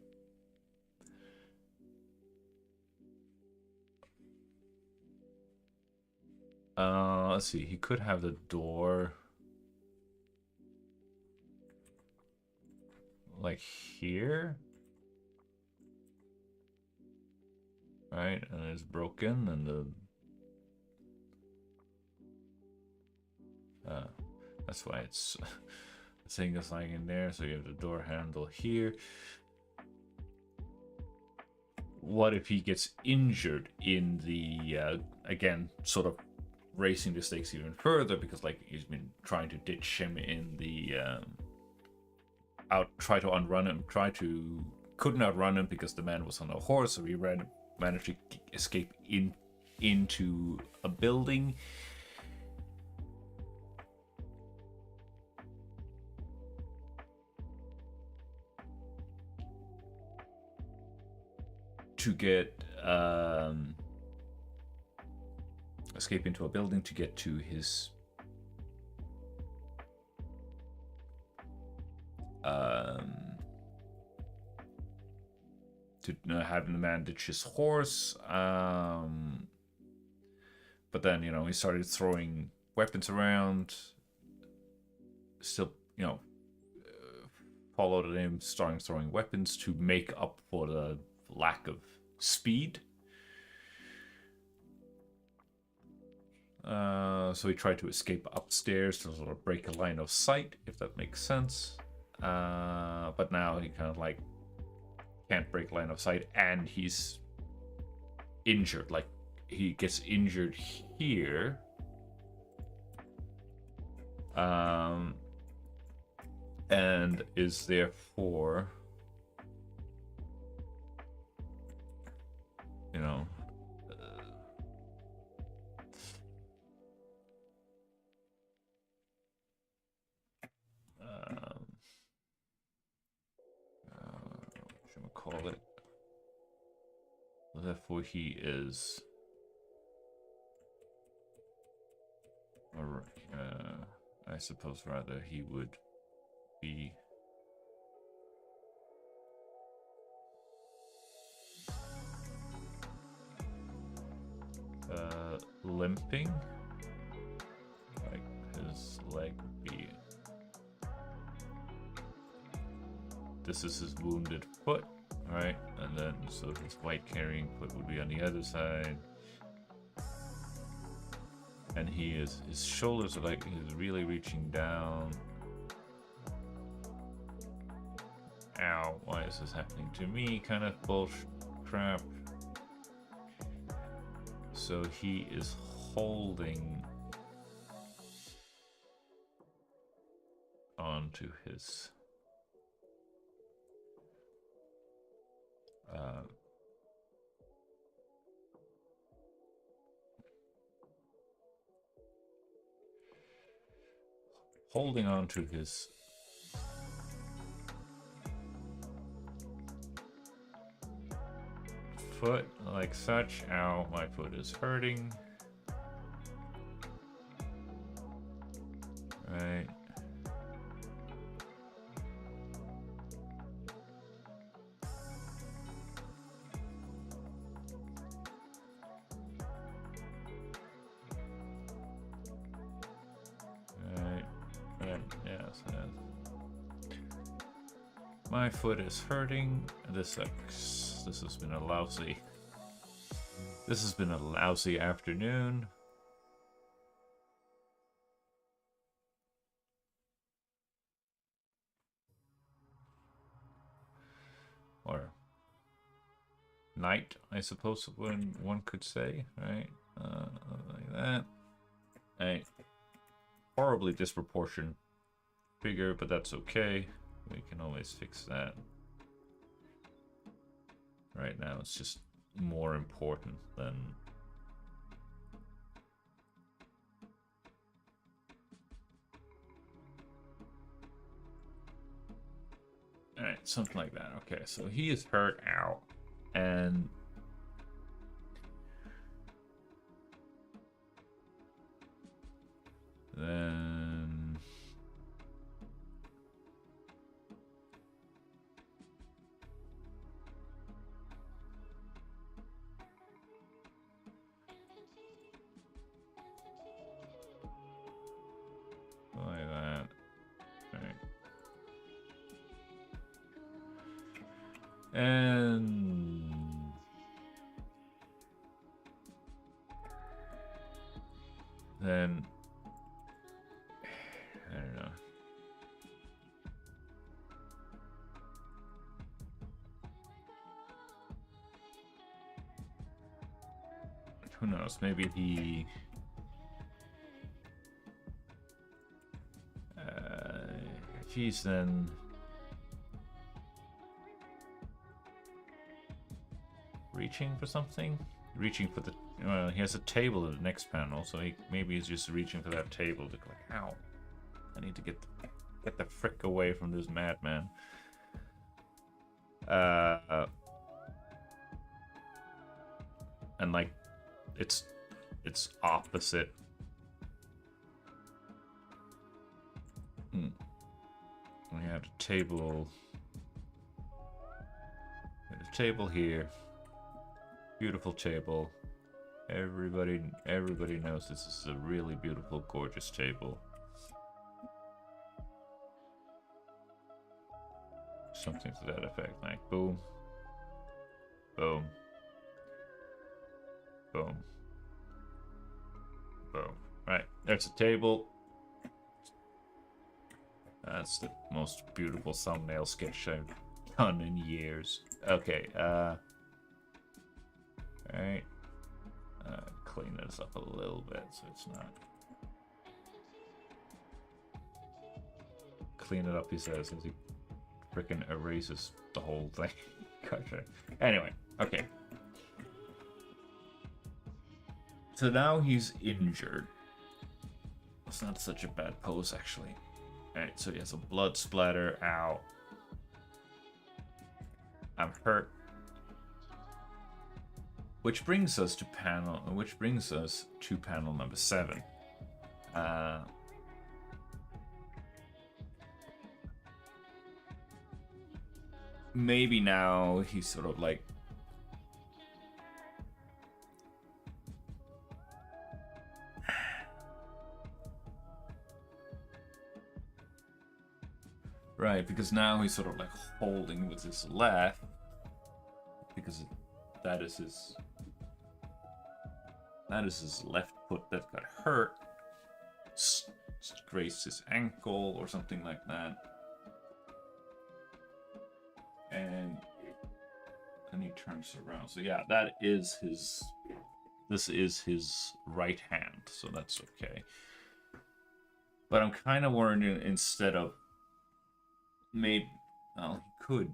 let's see, he could have the door like here, right? And it's broken, and that's why it's the thing is lying in there. So you have the door handle here. What if he gets injured in the again, sort of raising the stakes even further, because like he's been trying to ditch him in the try to outrun him, couldn't outrun him because the man was on a horse, so he managed to escape into a building. to get escape into a building to get to his to having the man ditch his horse. But then, you know, he started throwing weapons around. Still, you know, followed him, starting throwing weapons to make up for the lack of speed. So he tried to escape upstairs to sort of break a line of sight, if that makes sense. But now he kind of like can't break line of sight, and he's injured. Like, he gets injured here. And is therefore, you know, what should I call it? Therefore, he is, or I suppose rather he would be limping, like his leg would be, this is his wounded foot, right? And then so his white carrying foot would be on the other side, and he is, his shoulders are like, he's really reaching down. Ow, why is this happening to me? Kind of bullshit crap. So he is holding onto his holding onto his foot like such. Ow, my foot is hurting. Right. Right. Right. Yes. My foot is hurting. This sucks. This has been a lousy. This has been a lousy afternoon. Or night, I suppose when one could say, right? Like that. Right. Horribly disproportionate figure, but that's okay. We can always fix that. Right now, it's just more important than alright, something like that. Okay, so he is hurt out, and then like that. Alright. And then I don't know. Who knows? Maybe he if he's then reaching for something, reaching for the he has a table in the next panel, so maybe he's just reaching for that table to like, ow, I need to get the frick away from this madman. and like it's opposite. We had a table. We had a table here. Beautiful table. Everybody knows this is a really beautiful, gorgeous table. Something to that effect, like boom, boom, boom, boom. Right, there's a table. That's the most beautiful thumbnail sketch I've done in years. Okay, alright. Clean this up a little bit so it's not. Clean it up, he says, as he freaking erases the whole thing. Gotcha. Anyway, okay. So now he's injured. It's not such a bad pose, actually. Alright, so he has a blood splatter. Ow. I'm hurt. Which brings us to panel number 7. Maybe now he's sort of like right, because now he's sort of like holding with his left because that is his left foot that got hurt. Grazed his ankle or something like that. And then he turns around. So yeah, that is his. This is his right hand, so that's okay. But I'm kind of worried instead of maybe. Well, he could.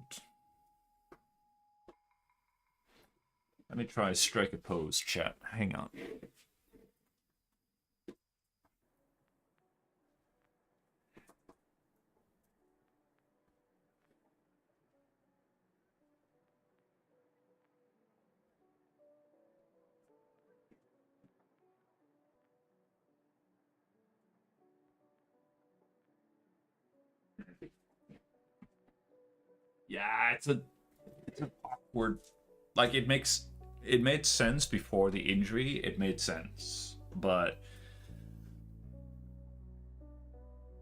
Let me try strike a pose, chat. Hang on. Yeah, it's an awkward. Like it made sense before the injury. It made sense, but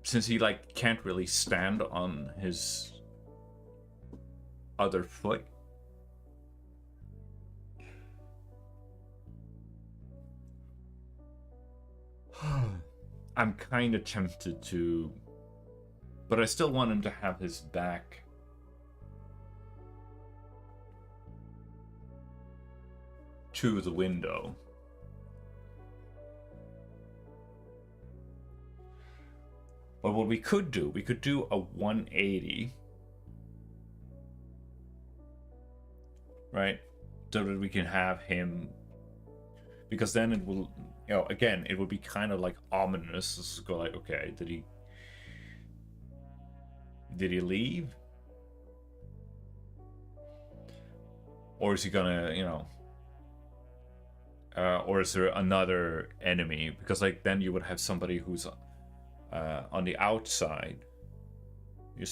since he like can't really stand on his other foot, I'm kind of tempted to, but I still want him to have his back to the window. But what we could do a 180, right? So that we can have him, because then it will, again, it would be kind of like ominous. Let's go like, okay, did he leave? Or is he gonna, or is there another enemy? Because like then you would have somebody who's on the outside. You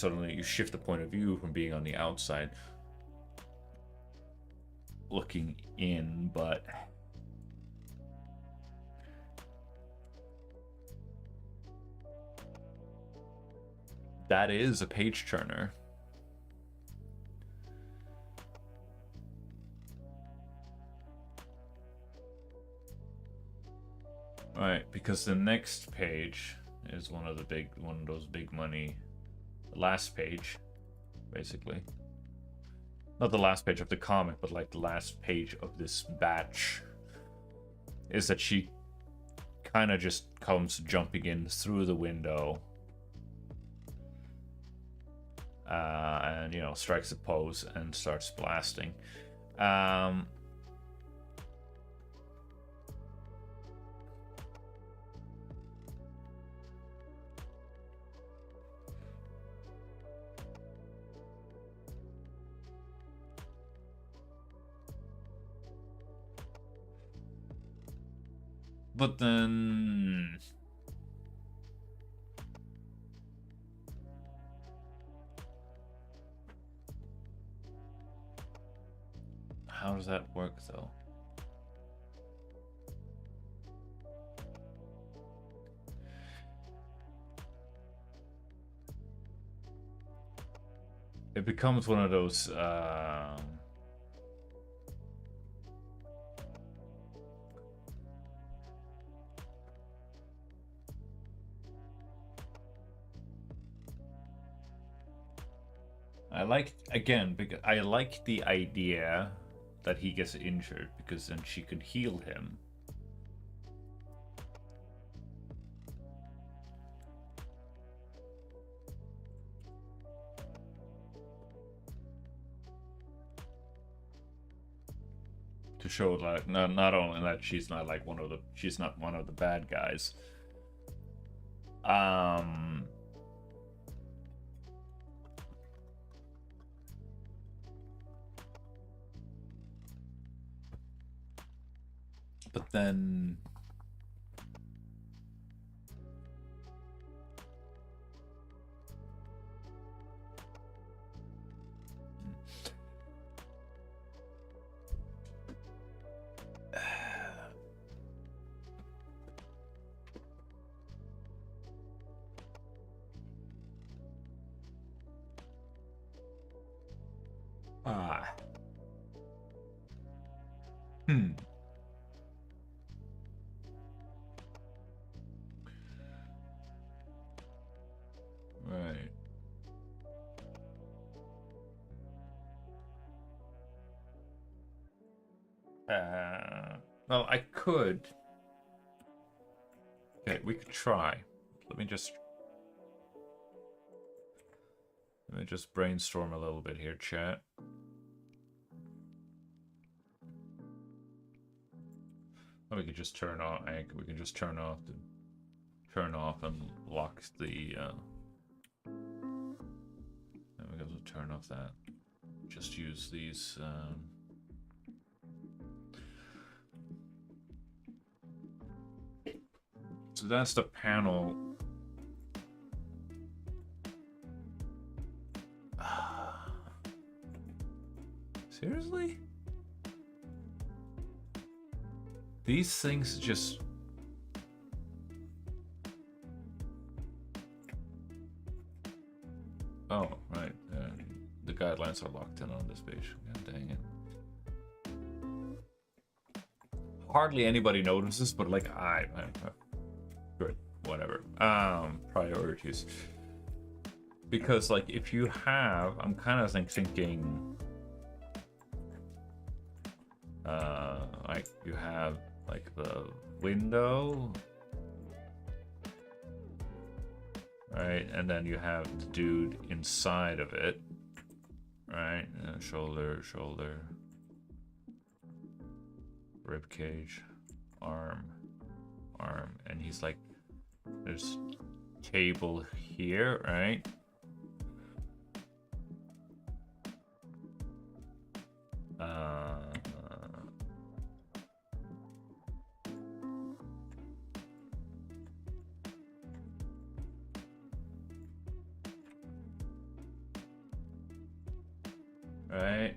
shift the point of view from being on the outside looking in, but that is a page turner. Right, because the next page is one of those big money, the last page, basically. Not the last page of the comic, but like the last page of this batch, is that she kind of just comes jumping in through the window and strikes a pose and starts blasting. But then... how does that work, though? It becomes one of those... I like, again, because I like the idea that he gets injured, because then she could heal him. To show like not only that she's not like she's not one of the bad guys. But then right. Well, I could. Okay, we could try. Let me just brainstorm a little bit here, chat. Oh, we could just turn off. We can just turn off and lock the. And we can turn off that. Just use these. So that's the panel. Seriously? These things just... oh, right. The guidelines are locked in on this page. God dang it. Hardly anybody notices, but like good, whatever. Priorities. Because like if you have, I'm kind of thinking, like you have like the window, right, and then you have the dude inside of it, right, shoulder, rib cage, arm, and he's like, there's cable here, right? Right.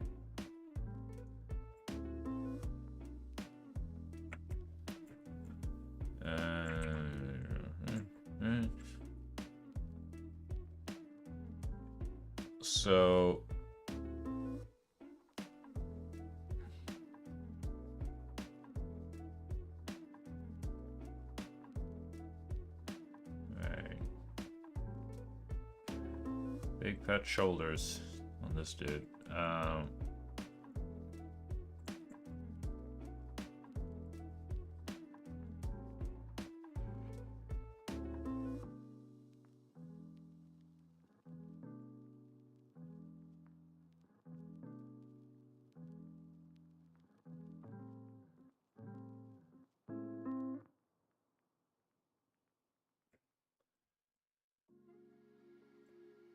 So right. Big fat shoulders on this dude.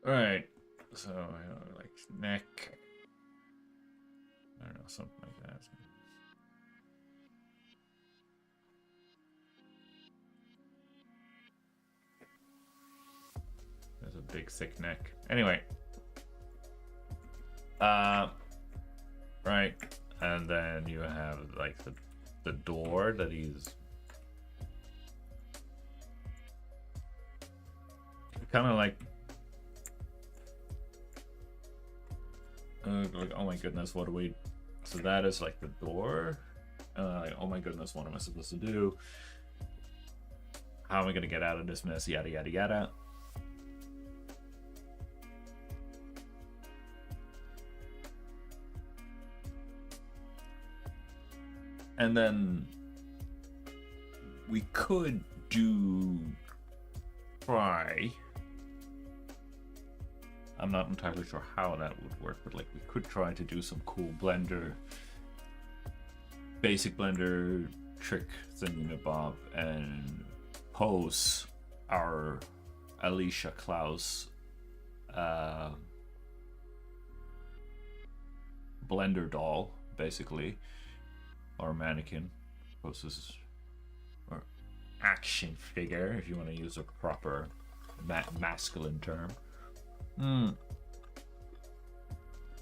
Right. So like neck. I don't know, something like that. big thick neck. Anyway. Right. And then you have like the door that he's kind of like oh my goodness, what do we, so that is like the door. Like, oh my goodness, what am I supposed to do? How am I gonna get out of this mess? Yada yada yada. And then we could try. I'm not entirely sure how that would work, but like we could try to do some cool Blender, basic Blender trick thingamabob and pose our Alicia Klaus Blender doll, basically, or mannequin, poses, or action figure, if you want to use a proper masculine term.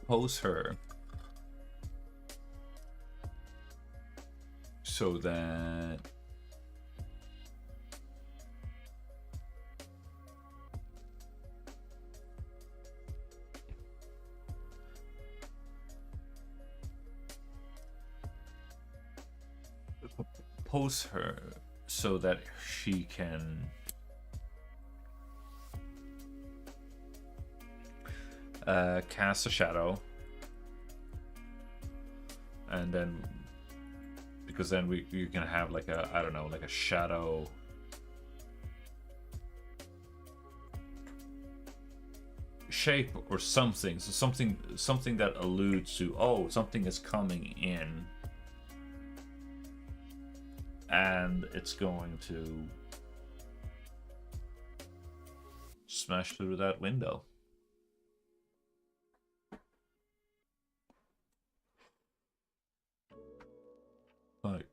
Pose her so that she can cast a shadow, and then because then you can have like a, I don't know, like a shadow shape or something, so something that alludes to, oh, something is coming in and it's going to smash through that window. Like,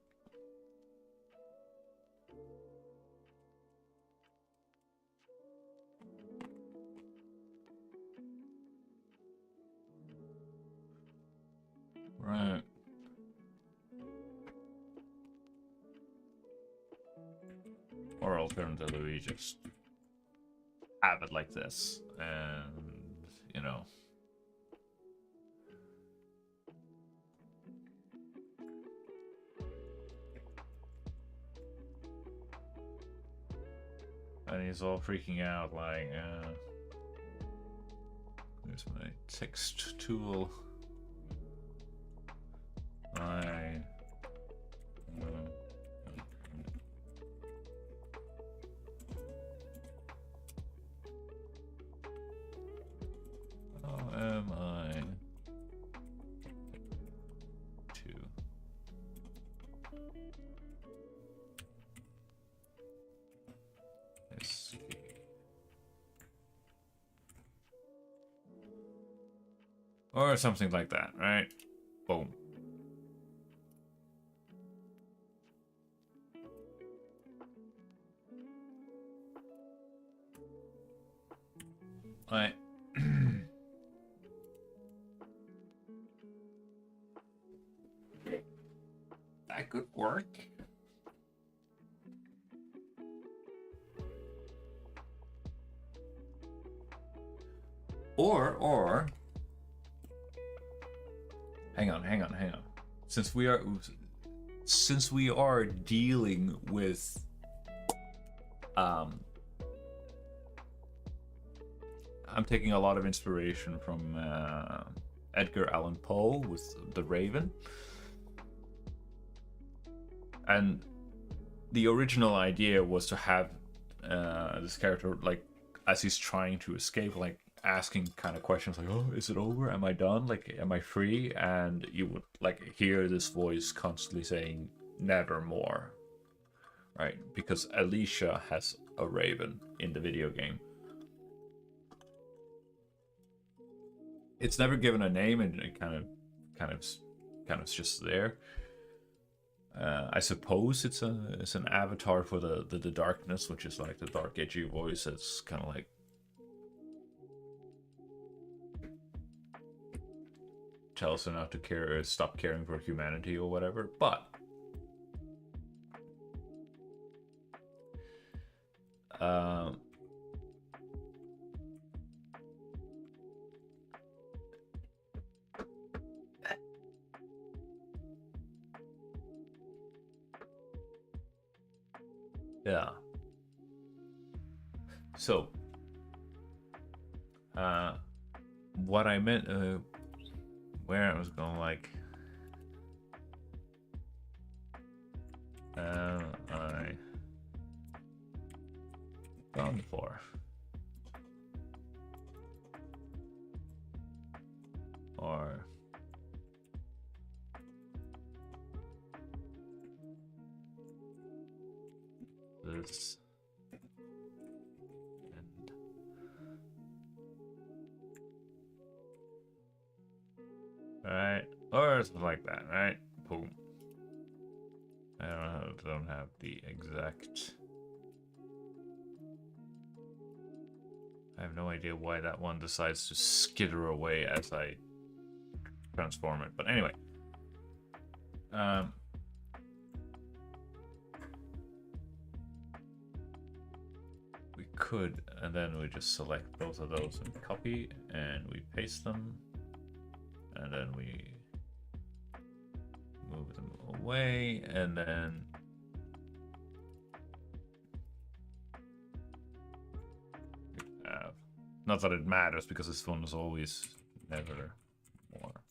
right. Or alternatively, we just have it like this, and you know. And he's all freaking out, like, there's my text tool. How am I to escape? Or something like that, right? Boom. Right. That could work. Or hang on. Since we are dealing with I'm taking a lot of inspiration from Edgar Allan Poe with The Raven. And the original idea was to have this character, like, as he's trying to escape, like, asking kind of questions like, oh, is it over? Am I done? Like, am I free? And you would, like, hear this voice constantly saying, nevermore. Right? Because Alicia has a raven in the video game. It's never given a name, and it kind of just there. I suppose it's an avatar for the darkness, which is like the dark edgy voice that's kind of like tells her not to care, stop caring for humanity or whatever. But yeah. So, what I meant, where I was going, like, I gone for, or this. Right, or something like that, right? Boom. I don't have the exact. I have no idea why that one decides to skitter away as I transform it. But anyway, we could, and then we just select both of those and copy, and we paste them. And then we move them away, and then we have, not that it matters because this one is always never more.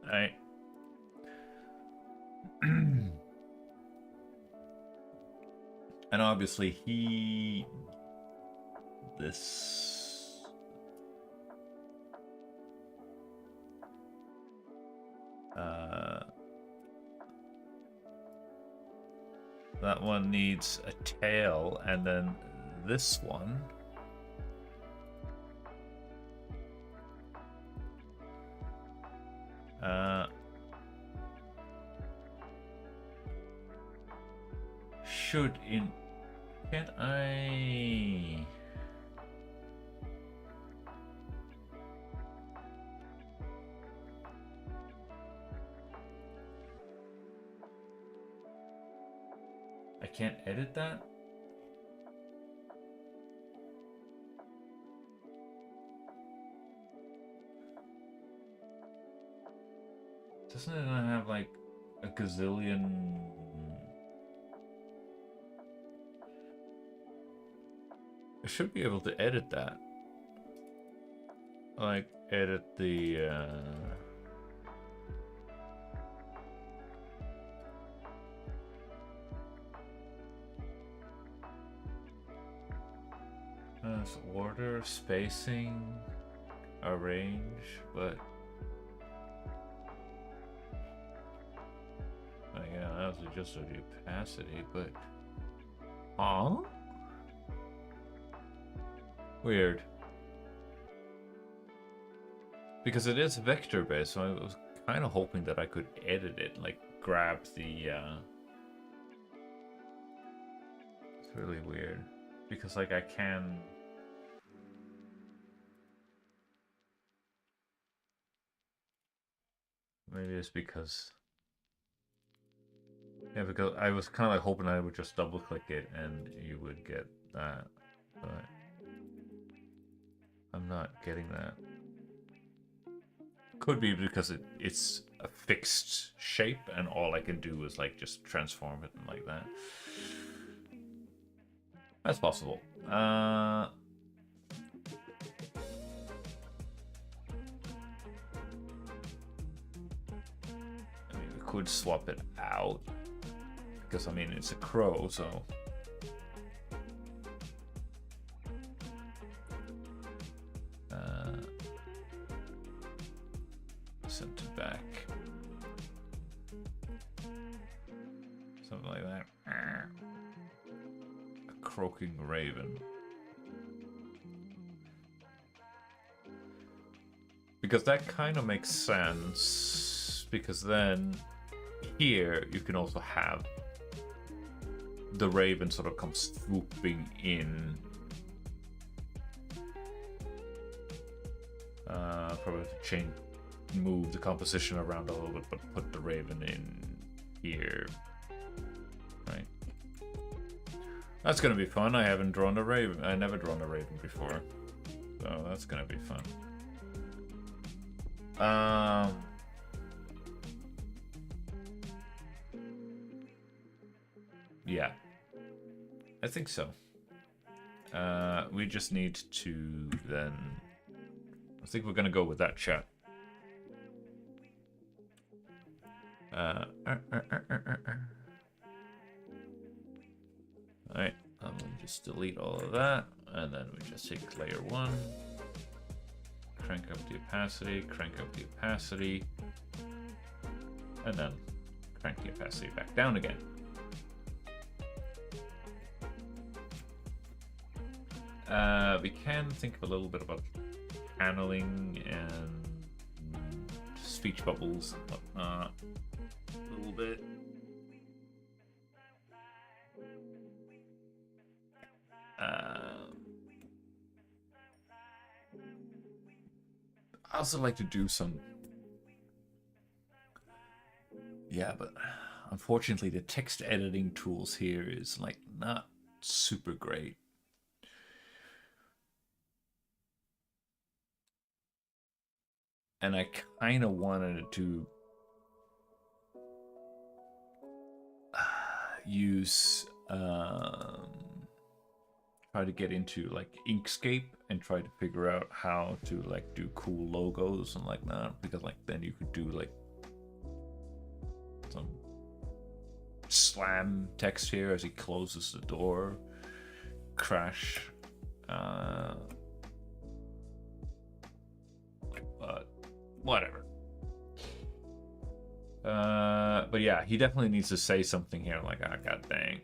Alright. And obviously this that one needs a tail, and then this one should can't I? I can't edit that? Doesn't it have like a gazillion? I should be able to edit that. Like, edit the, order, spacing, arrange, but... yeah, that was just a opacity, but... Huh? Weird. Because it is vector based, so I was kind of hoping that I could edit it, like grab the It's really weird. Because like I can maybe it's because yeah, because I was kinda like hoping I would just double click it and you would get that. But I'm not getting that. Could be because it's a fixed shape and all I can do is like just transform it like that. That's possible. I mean, we could swap it out because I mean it's a crow, so send it back. Something like that. A croaking raven. Because that kind of makes sense. Because then here you can also have the raven sort of comes swooping in. Probably have to move the composition around a little bit, but put the raven in here. Right. That's gonna be fun. I haven't drawn a raven. I never drawn a raven before, so that's gonna be fun. Yeah, I think so. We just need to then. I think we're gonna go with that, chat. Alright, I'm gonna just delete all of that, and then we just take layer 1, crank up the opacity, and then crank the opacity back down again. We can think a little bit about paneling and speech bubbles and whatnot a little bit. I also like to do some. Yeah, but unfortunately the text editing tools here is like not super great. And I kind of wanted to use, try to get into like Inkscape and try to figure out how to like do cool logos and like that, because like then you could do like some slam text here as he closes the door, crash, but whatever. But yeah, he definitely needs to say something here like, ah, god dang.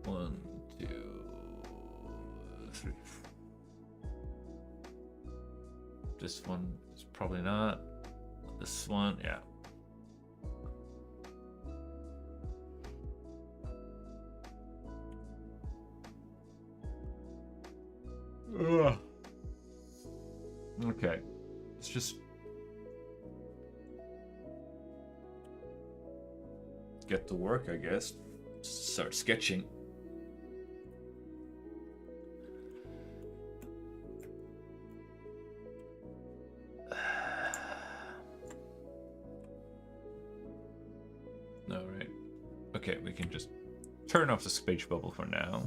1, 2, 3. This one is probably not. This one, yeah. Ugh. Okay, let's just get to work, I guess. Start sketching. No, right. Okay, we can just turn off the speech bubble for now.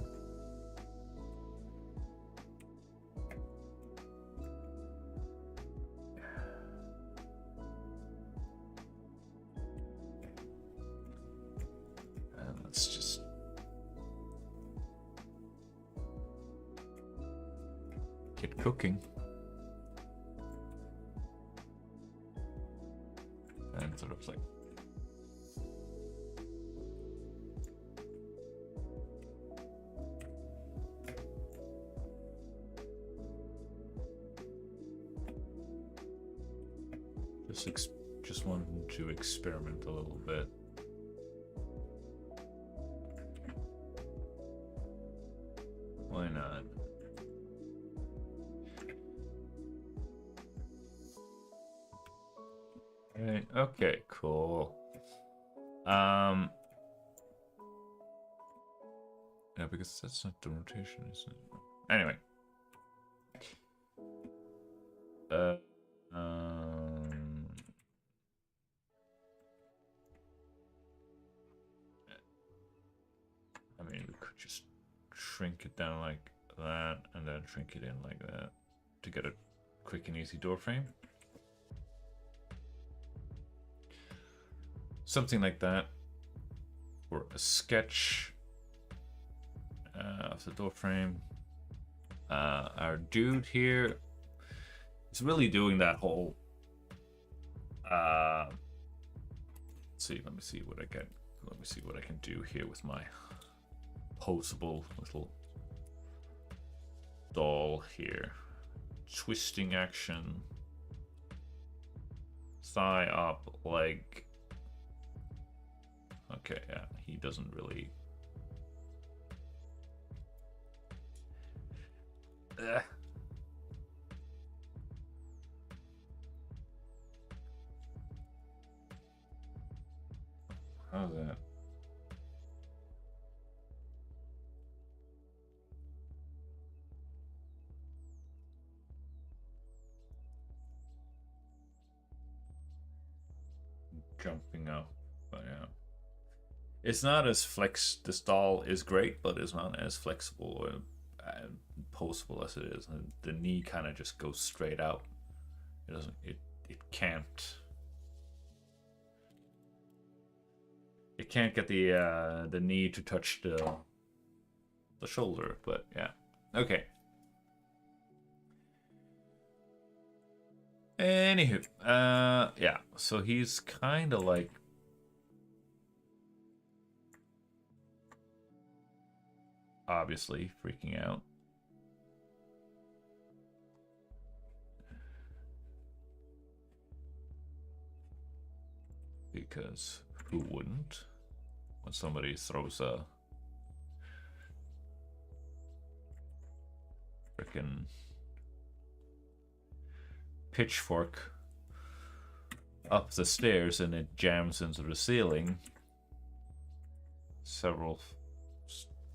Cooking. And sort of like just wanted to experiment a little bit. Why not? Right, okay, cool. Yeah, because that's not the rotation, is it? Anyway. I mean, we could just shrink it down like that, and then shrink it in like that to get a quick and easy door frame. Something like that, or a sketch of the door frame. Our dude here is really doing that whole. Let's see. Let me see what I can. Let me see what I can do here with my posable little doll here. Twisting action. thigh up, like... Okay, yeah, he doesn't really... Ugh. How's that? Jumping up, but yeah. It's not as the stall is great, but it's not as flexible or posable as it is. The knee kind of just goes straight out. It doesn't. It can't. It can't get the knee to touch the shoulder. But yeah, okay. Anywho, yeah. So he's kind of like. Obviously freaking out. Because who wouldn't? When somebody throws a frickin' pitchfork up the stairs and it jams into the ceiling several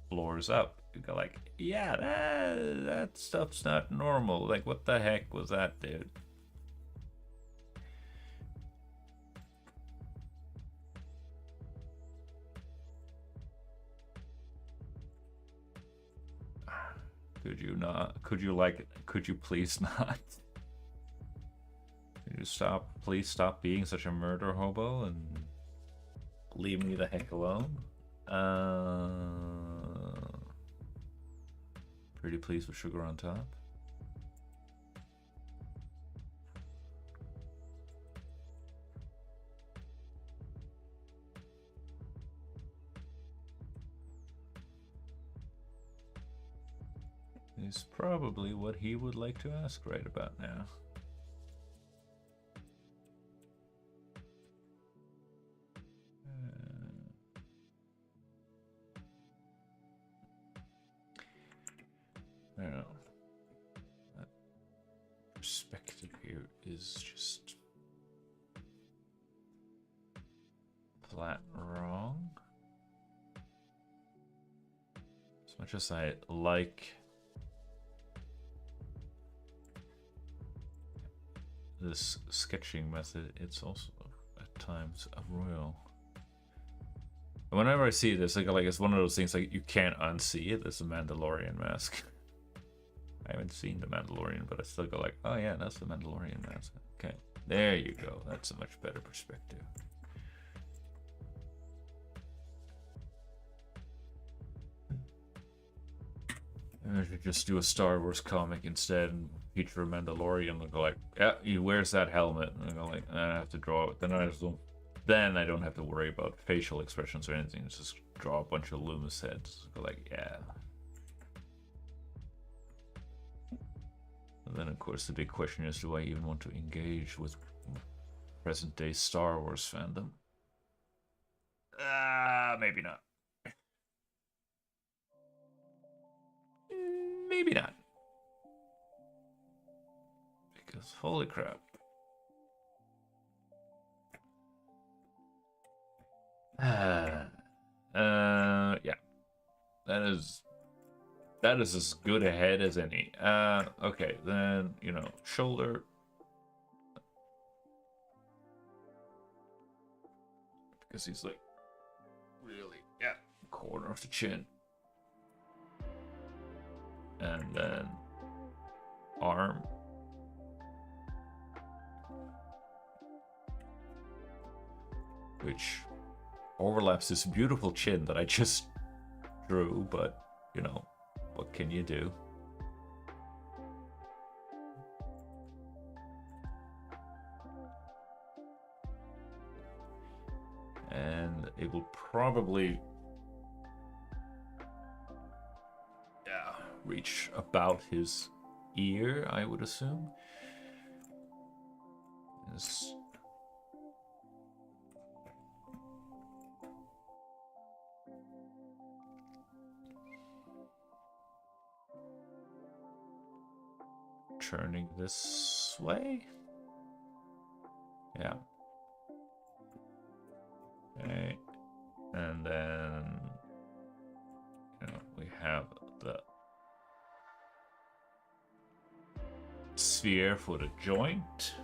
floors up. You go like, yeah, that stuff's not normal. Like, what the heck was that, dude? Could you not? Could you like? Could you please not? Could you stop? Please stop being such a murder hobo and leave me the heck alone. Pretty please with sugar on top. Is probably what he would like to ask right about now. I don't know. That perspective here is just flat wrong. As much as I like this sketching method, it's also at times a royal. Whenever I see this, like it's one of those things like you can't unsee it. It's a Mandalorian mask. I haven't seen the Mandalorian, but I still go like, oh yeah, that's the Mandalorian mask. Okay, there you go. That's a much better perspective. I should just do a Star Wars comic instead and feature a Mandalorian and go like, yeah, he wears that helmet. And I go like, I have to draw it. Then I don't have to worry about facial expressions or anything. Just draw a bunch of Loomis heads. Go like, yeah. And then of course the big question is, do I even want to engage with present day Star Wars fandom? Maybe not. Maybe not. Because holy crap. Yeah. That is as good a head as any. Okay, then, you know, shoulder. Because he's like, really, yeah, corner of the chin. And then arm. Which overlaps this beautiful chin that I just drew, but, you know, what can you do? And it will probably, yeah, reach about his ear, I would assume. His turning this way. Yeah. Okay. And then, we have the sphere for the joint.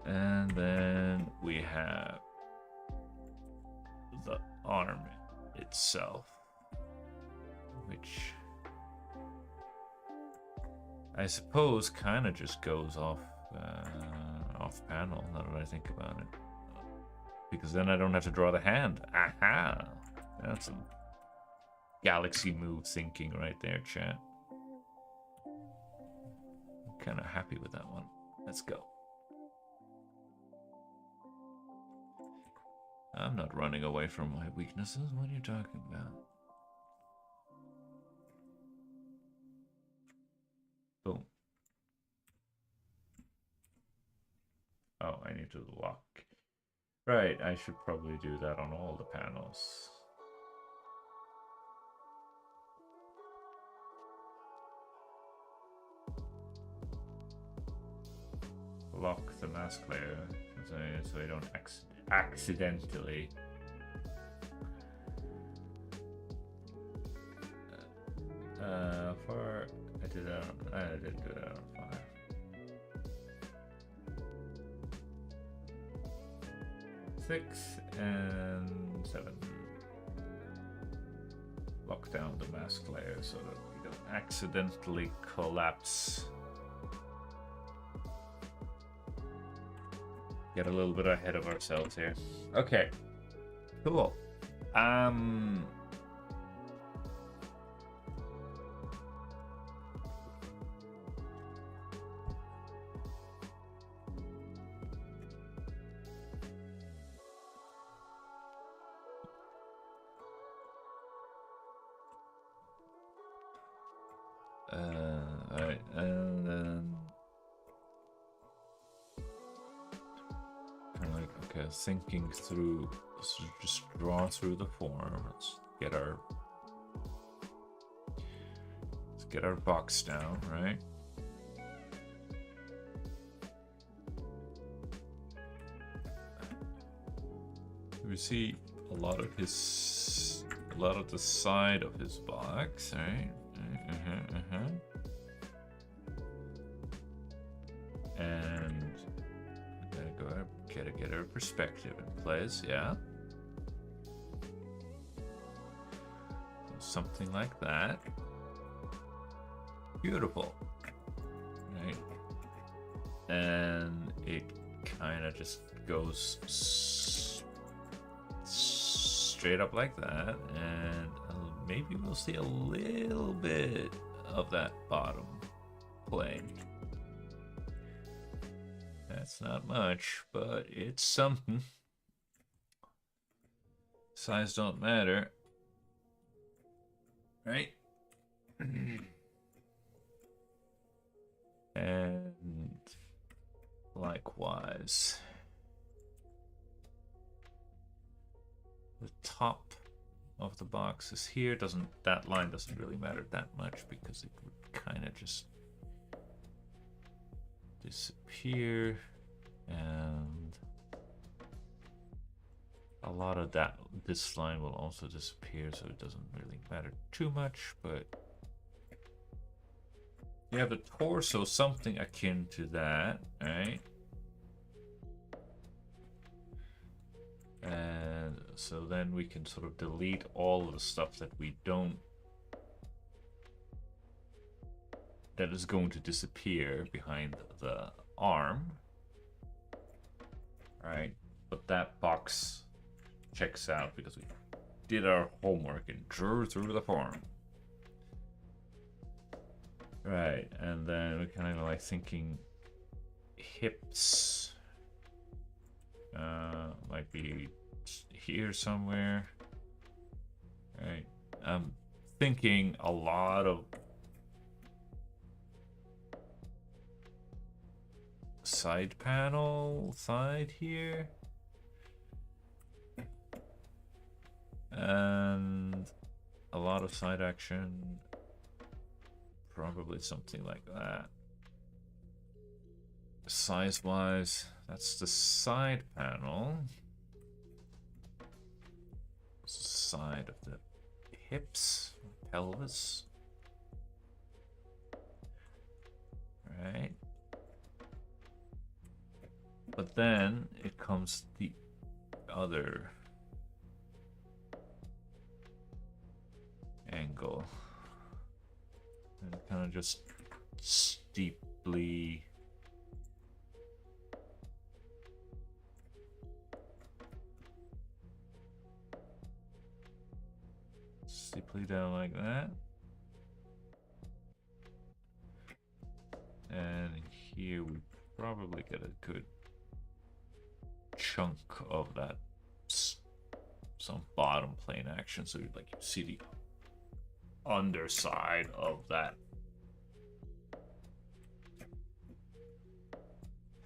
And then we have the arm itself, which I suppose kind of just goes off panel, now that I think about it. Because then I don't have to draw the hand. Aha! That's some galaxy move thinking right there, chat. I'm kind of happy with that one. Let's go. I'm not running away from my weaknesses. What are you talking about? Boom. Oh, I need to lock. Right, I should probably do that on all the panels. Lock the mask layer so I don't accidentally for I didn't do that on 5. Six and 7. Lock down the mask layer so that we don't accidentally collapse. Get a little bit ahead of ourselves here. Okay. Cool. Alright, and then kind of like, okay, thinking through, so just draw through the form. Let's get our box down, right? We see a lot of the side of his box, right? And gotta get our perspective in place, yeah. Something like that. Beautiful, right? And it kind of just goes straight up like that, and maybe we'll see a little bit of that bottom plane. That's not much, but it's something. Size don't matter, right? And likewise, the top of the box is here. That line doesn't really matter that much because it would kind of just disappear, and a lot of this line will also disappear, so it doesn't really matter too much. But you have the torso, something akin to that, right? And so then we can sort of delete all of the stuff that we don't, that is going to disappear behind the arm, right? But that box checks out because we did our homework and drew through the form. Right, and then we're kind of like thinking hips might be here somewhere. Right, I'm thinking a lot of side here, and side action. Probably something like that. Size-wise, that's the side panel. Side of the hips, pelvis. Right. But then it comes the other angle. And kind of just steeply down like that. And here we probably get a good chunk of that, some bottom plane action, so like you see the underside of that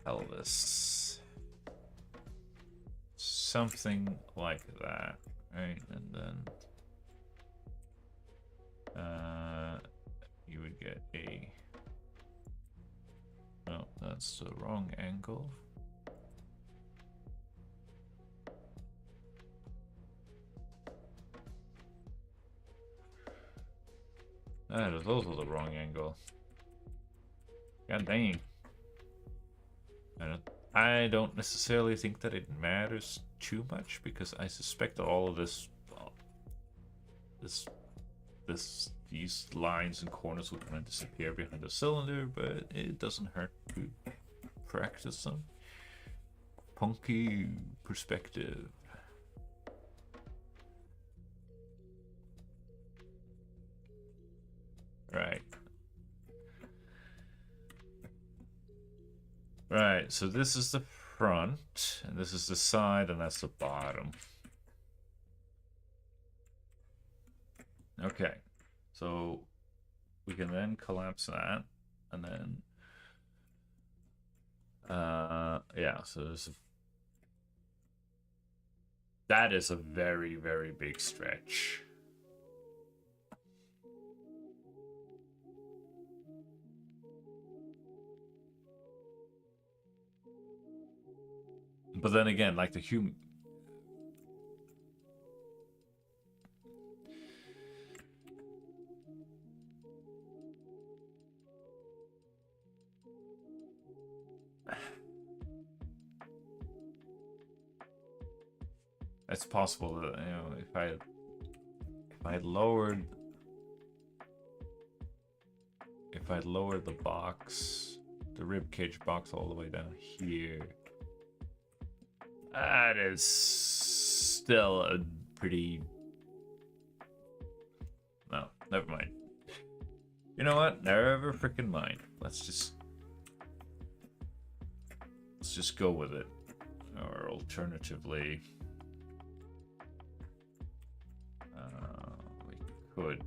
pelvis, something like that, right? And then you would get a, no, that's the wrong angle. That is also the wrong angle. God dang. I don't necessarily think that it matters too much, because I suspect that all of this, these lines and corners will kind of disappear behind the cylinder, but it doesn't hurt to practice some punky perspective. Right. Right, so this is the front, and this is the side, and that's the bottom. Okay, so we can then collapse that, and then yeah, so that is a very, very big stretch. But then again, like the human, it's possible that, you know, if I lowered the box, the rib cage box, all the way down here, that is still a pretty, no, never mind. You know what? Never freaking mind. Let's just go with it. Or alternatively, we could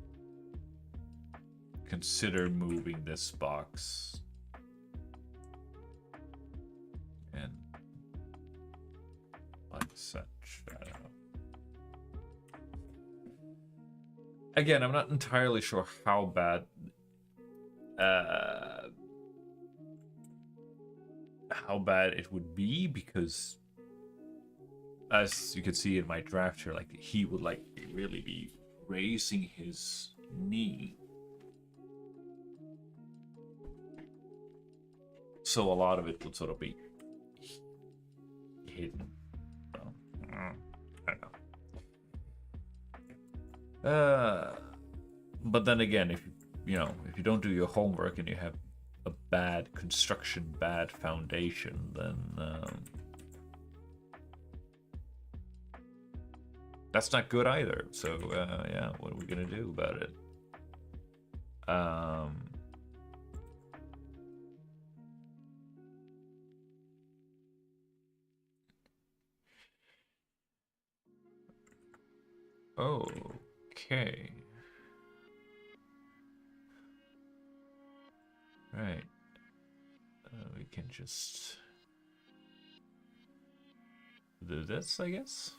consider moving this box and like such. I don't know. Again, I'm not entirely sure how bad it would be, because as you can see in my draft here, like he would like really be raising his knee, so a lot of it would sort of be hidden. So, I don't know. But then again, if you don't do your homework and you have a bad construction, bad foundation, then that's not good either. So yeah, what are we gonna do about it? Okay. Right. We can just do this, I guess.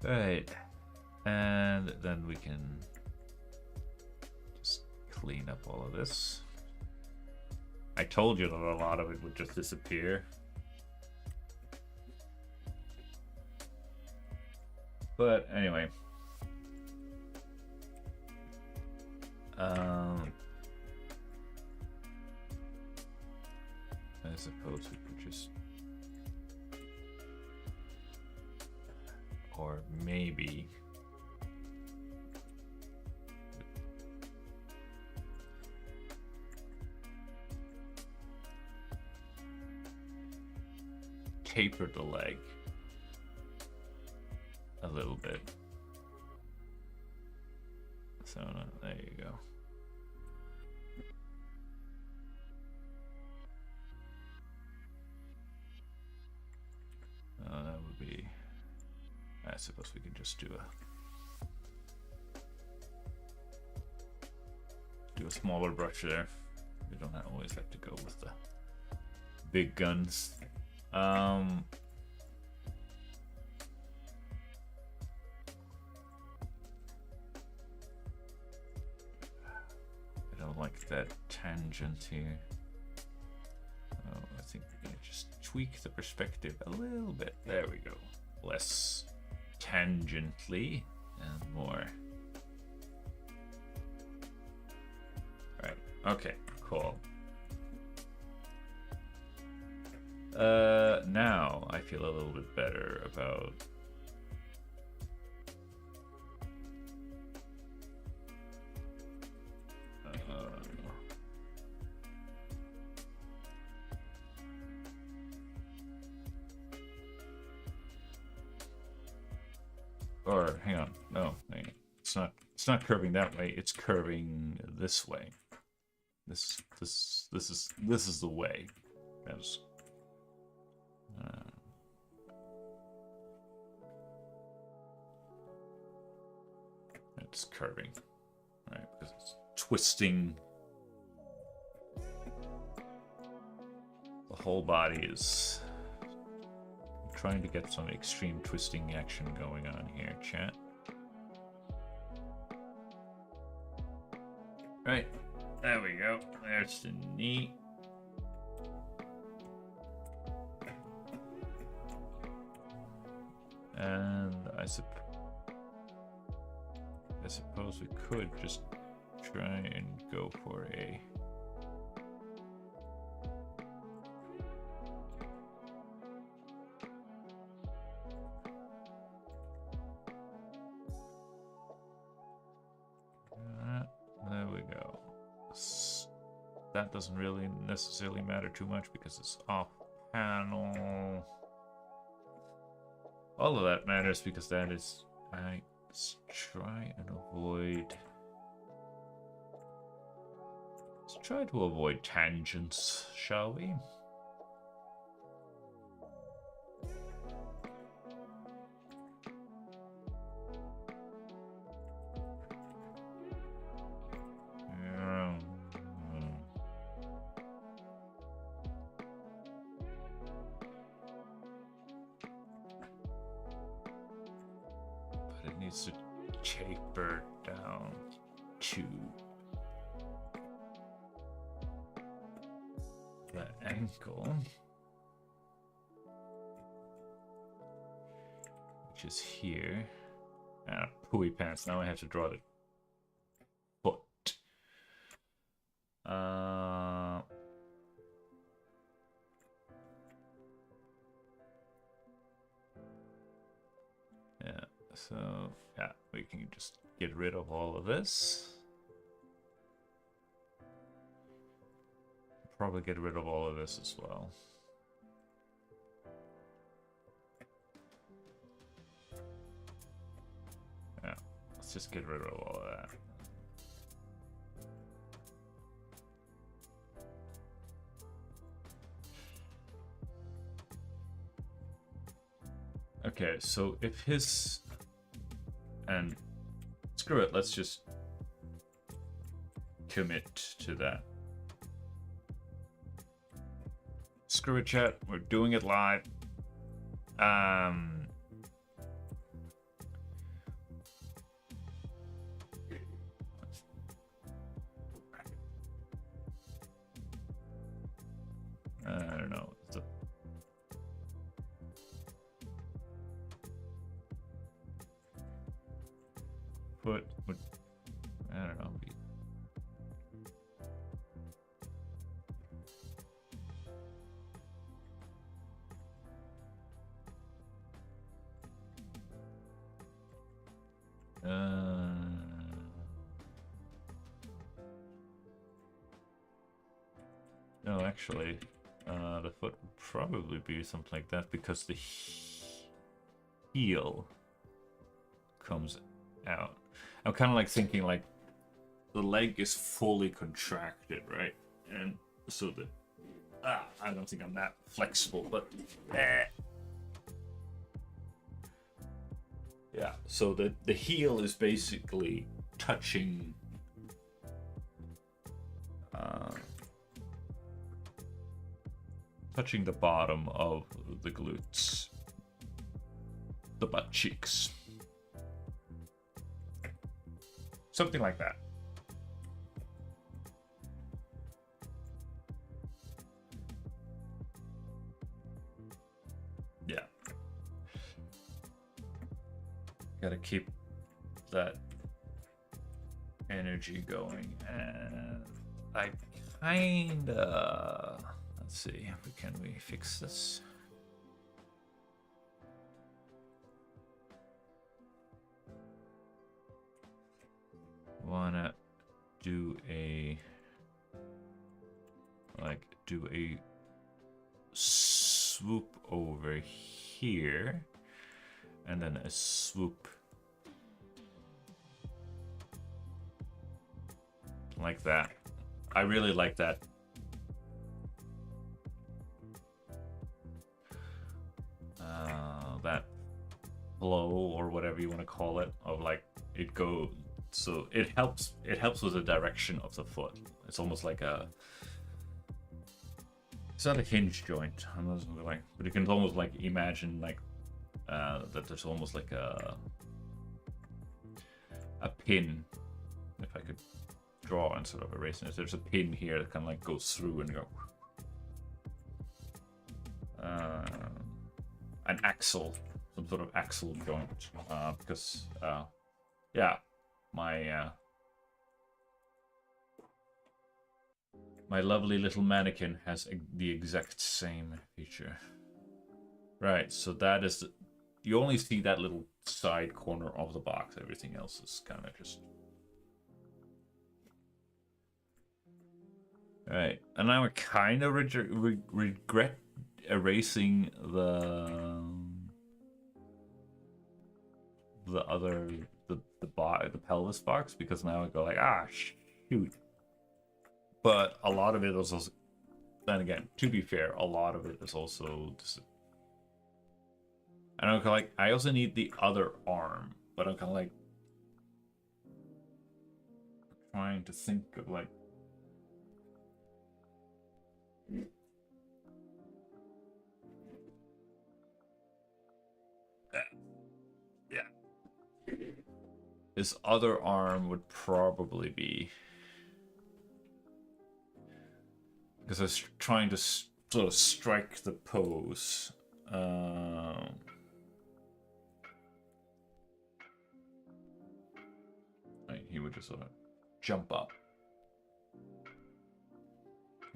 Right. And then we can just clean up all of this. I told you that a lot of it would just disappear. But anyway. I suppose we could just... Or maybe... taper the leg a little bit. So there you go. That would be... I suppose we can just do a smaller brush there. We don't always have to go with the big guns. I don't like that tangent here. Oh, I think we're gonna just tweak the perspective a little bit. There we go. Less tangently and more. Right. Okay. Cool. Now I feel a little bit better about or hang on, no, it's not curving that way, it's curving this way. This is the way. That's it's curving, right? Because it's twisting. The whole body is trying to get some extreme twisting action going on here, chat. Right, there we go. There's the knee. And I suppose we could just try and go for a there we go. That doesn't really necessarily matter too much because it's off panel. All of that matters because that is... Let's try and avoid... Let's try to avoid tangents, shall we? To taper down to the ankle, which is here. Pooey pants. Now I have to draw the foot. Yeah. So, yeah, we can just get rid of all of this. Probably get rid of all of this as well. Yeah, let's just get rid of all of that. Okay, so if his... And screw it, let's just commit to that. Screw it, chat, we're doing it live. actually, the foot would probably be something like that because the heel comes out. I'm kind of like thinking like the leg is fully contracted, right? And so the I don't think I'm that flexible, but yeah. So the heel is basically touching touching the bottom of the glutes, the butt cheeks, something like that. Yeah. Gotta keep that energy going. And I kinda... Let's see, can we fix this? Wanna do a... do a swoop over here, and then a swoop like that. I really like that. That flow, or whatever you want to call it, of like it goes. So it helps with the direction of the foot. It's almost like a... It's not a hinge joint. I'm not like, but you can almost like imagine like that there's almost like a pin. If I could draw instead of erasing it, there's a pin here that kind of like goes through and go. An axle, some sort of axle joint, because yeah, my my lovely little mannequin has the exact same feature. Right, so that is you only see that little side corner of the box. Everything else is kind of just... Right, and now I kind of regret erasing the pelvis box, because now I go like, shoot. But a lot of it is also, then again, to be fair, a lot of it is also just, and I'm kind of like, I also need the other arm, but I'm kind of like trying to think of like, yeah, this other arm would probably be, because I was trying to sort of strike the pose. Right, he would just sort of jump up.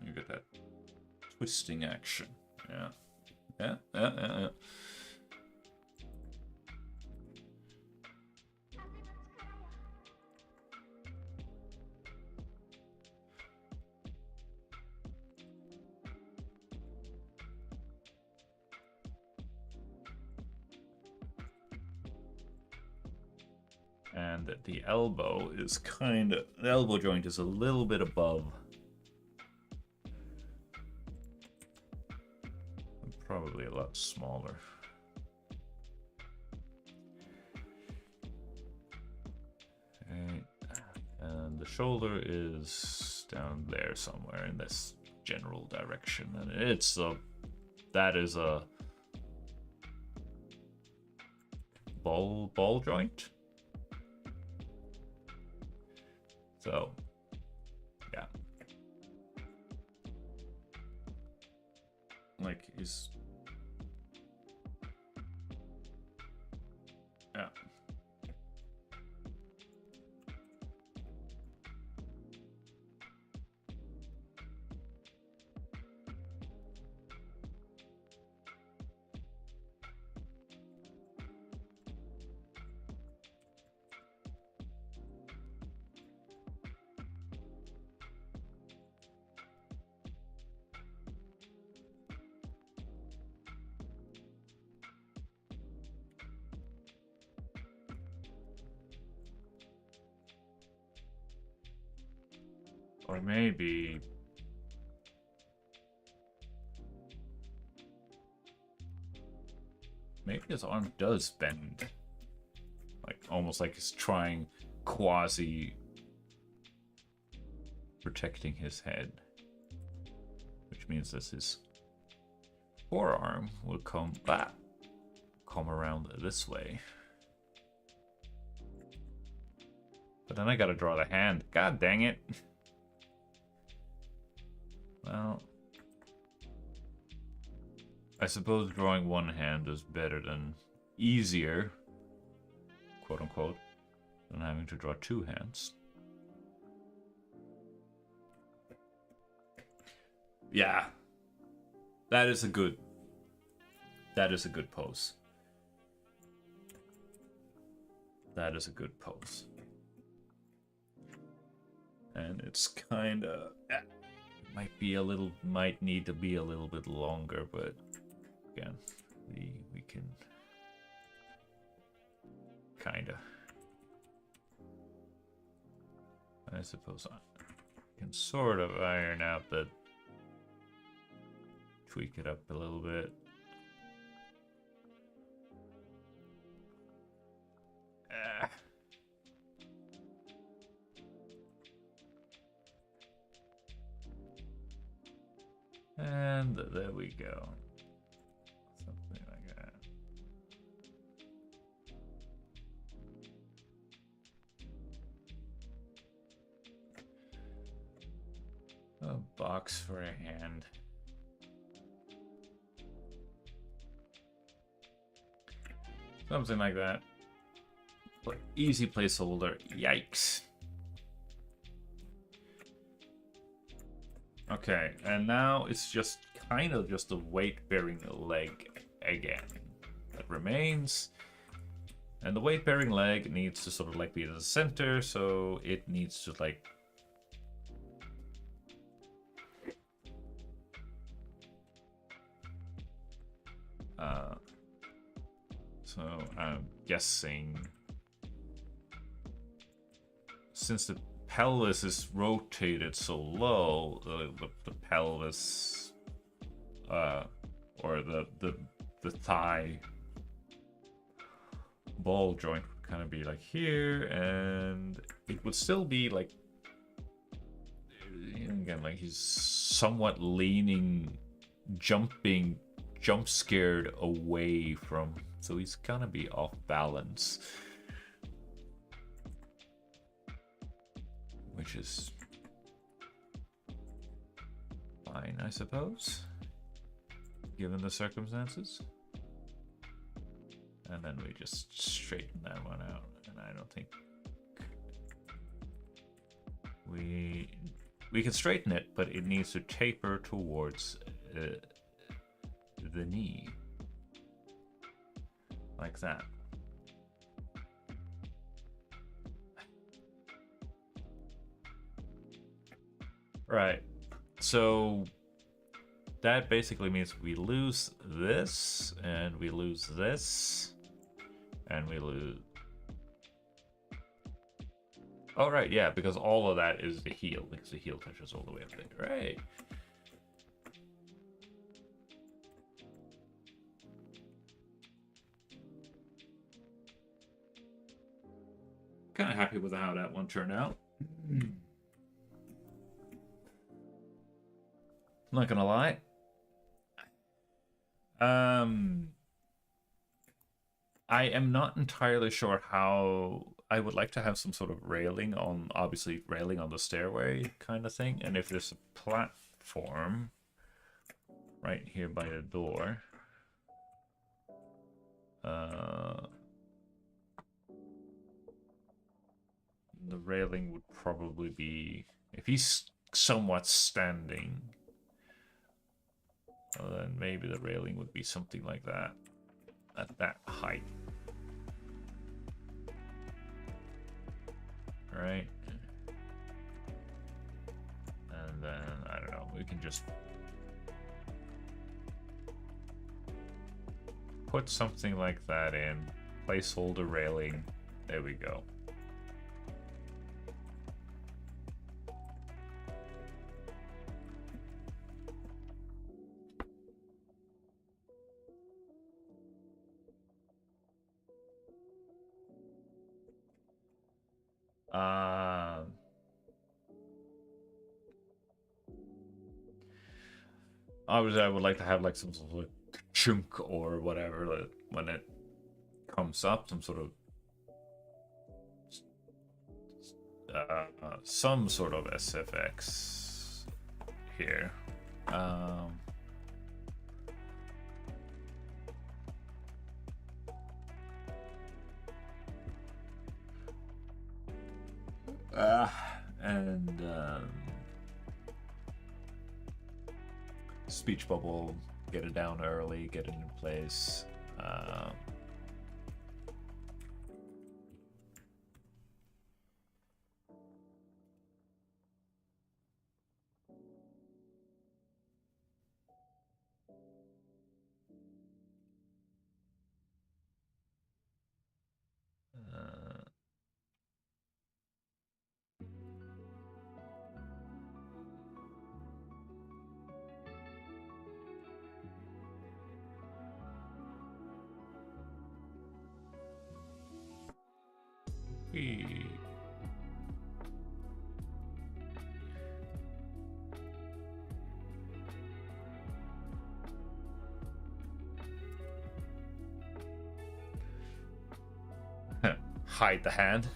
You get that twisting action. Yeah. And the elbow is kind of... The elbow joint is a little bit above. Probably a lot smaller. Okay. And the shoulder is down there somewhere in this general direction. And it's a... That is a... ball joint? So, yeah. Like, he's... Yeah. Or maybe... Maybe his arm does bend. Like, almost like he's trying quasi... protecting his head. Which means that his forearm will come back. Come around this way. But then I gotta draw the hand. God dang it. Well, I suppose drawing one hand is better than easier, quote unquote, than having to draw two hands. Yeah. That is a good pose. That is a good pose. And it's kind of might need to be a little bit longer, but again, we can kind of, I suppose I can sort of iron out that, tweak it up a little bit. And there we go. Something like that. A box for a hand. Something like that. Easy placeholder. Yikes. Okay, and now it's just kind of just a weight-bearing leg again that remains. And the weight-bearing leg needs to sort of like be in the center, so it needs to like... So I'm guessing... Since the pelvis is rotated so low, the pelvis, or the thigh ball joint would kind of be like here, and it would still be like, again, like he's somewhat leaning, jump scared away from, so he's gonna be off balance. Which is fine, I suppose, given the circumstances. And then we just straighten that one out. And I don't think we can straighten it, but it needs to taper towards the knee, like that. Right, so that basically means we lose this, and we lose this, and we lose... Oh, right, yeah, because all of that is the heel, because the heel touches all the way up there, right? Kind of happy with how that one turned out. Not gonna lie. I am not entirely sure how. I would like to have some sort of railing on, obviously railing on the stairway kind of thing, and if there's a platform right here by the door, the railing would probably be, if he's somewhat standing, well, then maybe the railing would be something like that, at that height. Right? And then, I don't know, we can just put something like that in, placeholder railing, there we go. Uh, Obviously, I would like to have like some sort of chunk or whatever when it comes up, some sort of some sort of SFX here. Um, and speech bubble, get it down early, get it in place. We hide the hand.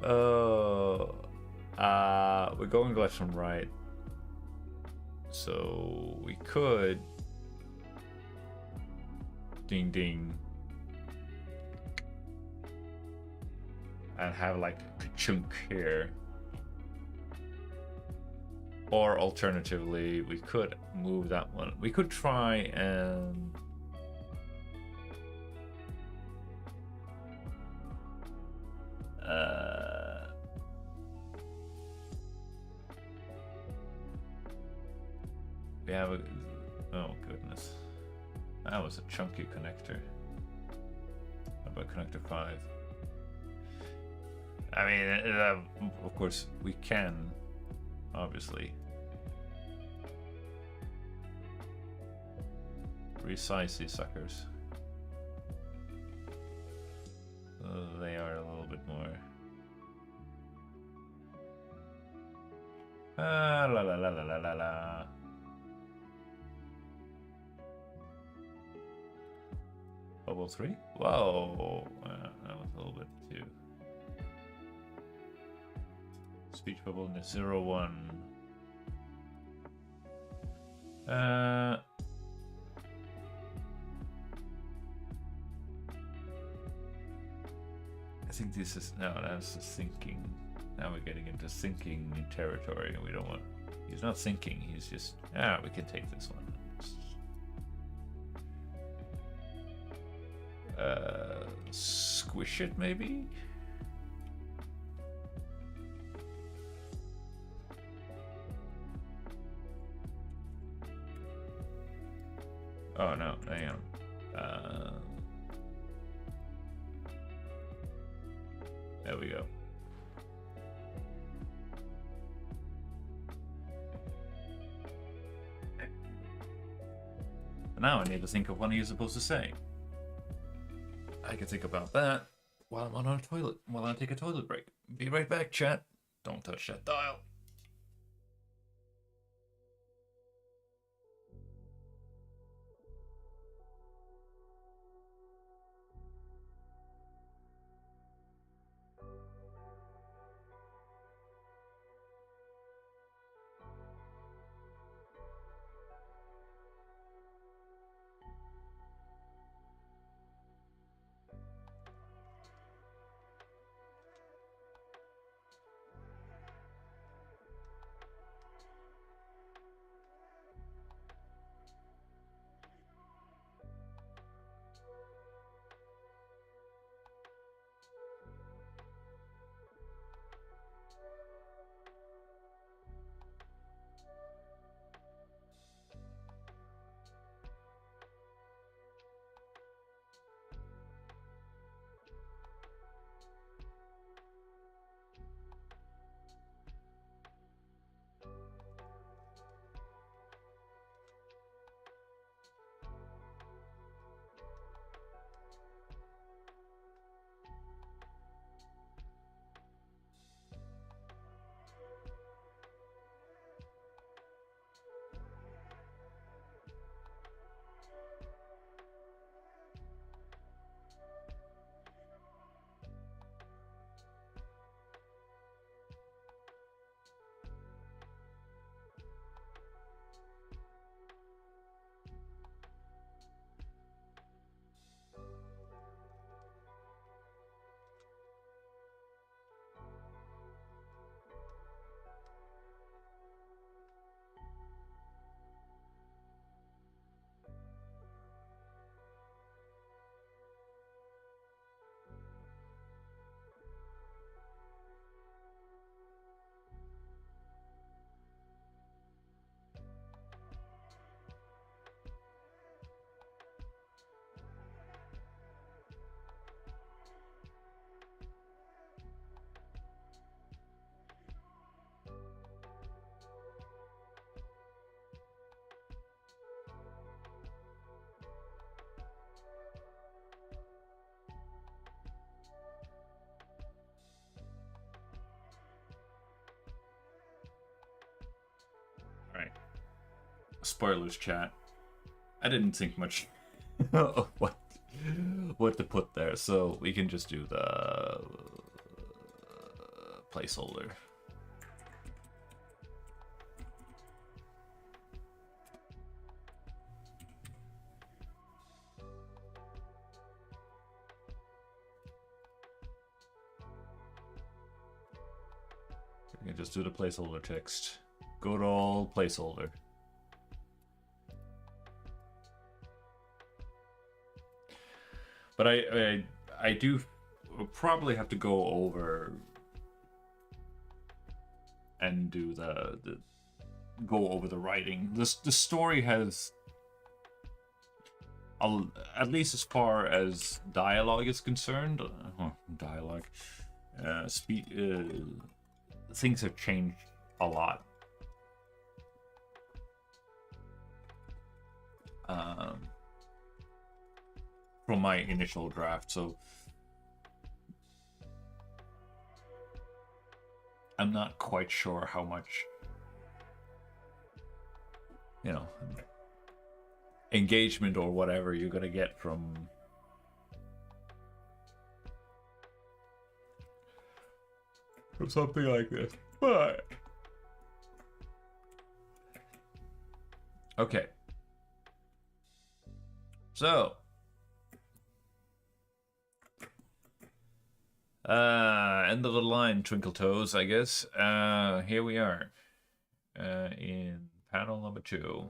Oh, we're going left and right, so we could ding ding and have like a chunk here, or alternatively we could move that one. We could try and we have a, oh goodness, that was a chunky connector. How about connector 5? I mean, of course we can, obviously, resize these suckers. They are a little bit more. La la la la la la la. Bubble 3? Whoa, that was a little bit too. Speech bubble in the 0-1. I think this is, no, that's the thinking. Now we're getting into thinking territory, and we don't want. He's not thinking. He's just, we can take this one. Squish it, maybe. Oh no, hang on. There we go. Now I need to think of what he's supposed to say. I can think about that while I'm on a toilet, while I take a toilet break. Be right back, chat. Don't touch that dial. spoilers, chat. I didn't think much of what to put there, so we can just do the placeholder. We can just do the placeholder text. Good old placeholder. But I do probably have to go over and do go over the writing. The story has, at least as far as dialogue is concerned, things have changed a lot. From my initial draft, so I'm not quite sure how much, you know, engagement or whatever you're gonna get from something like this. But okay, so end of the line, Twinkle Toes, I guess. Here we are in panel number 2.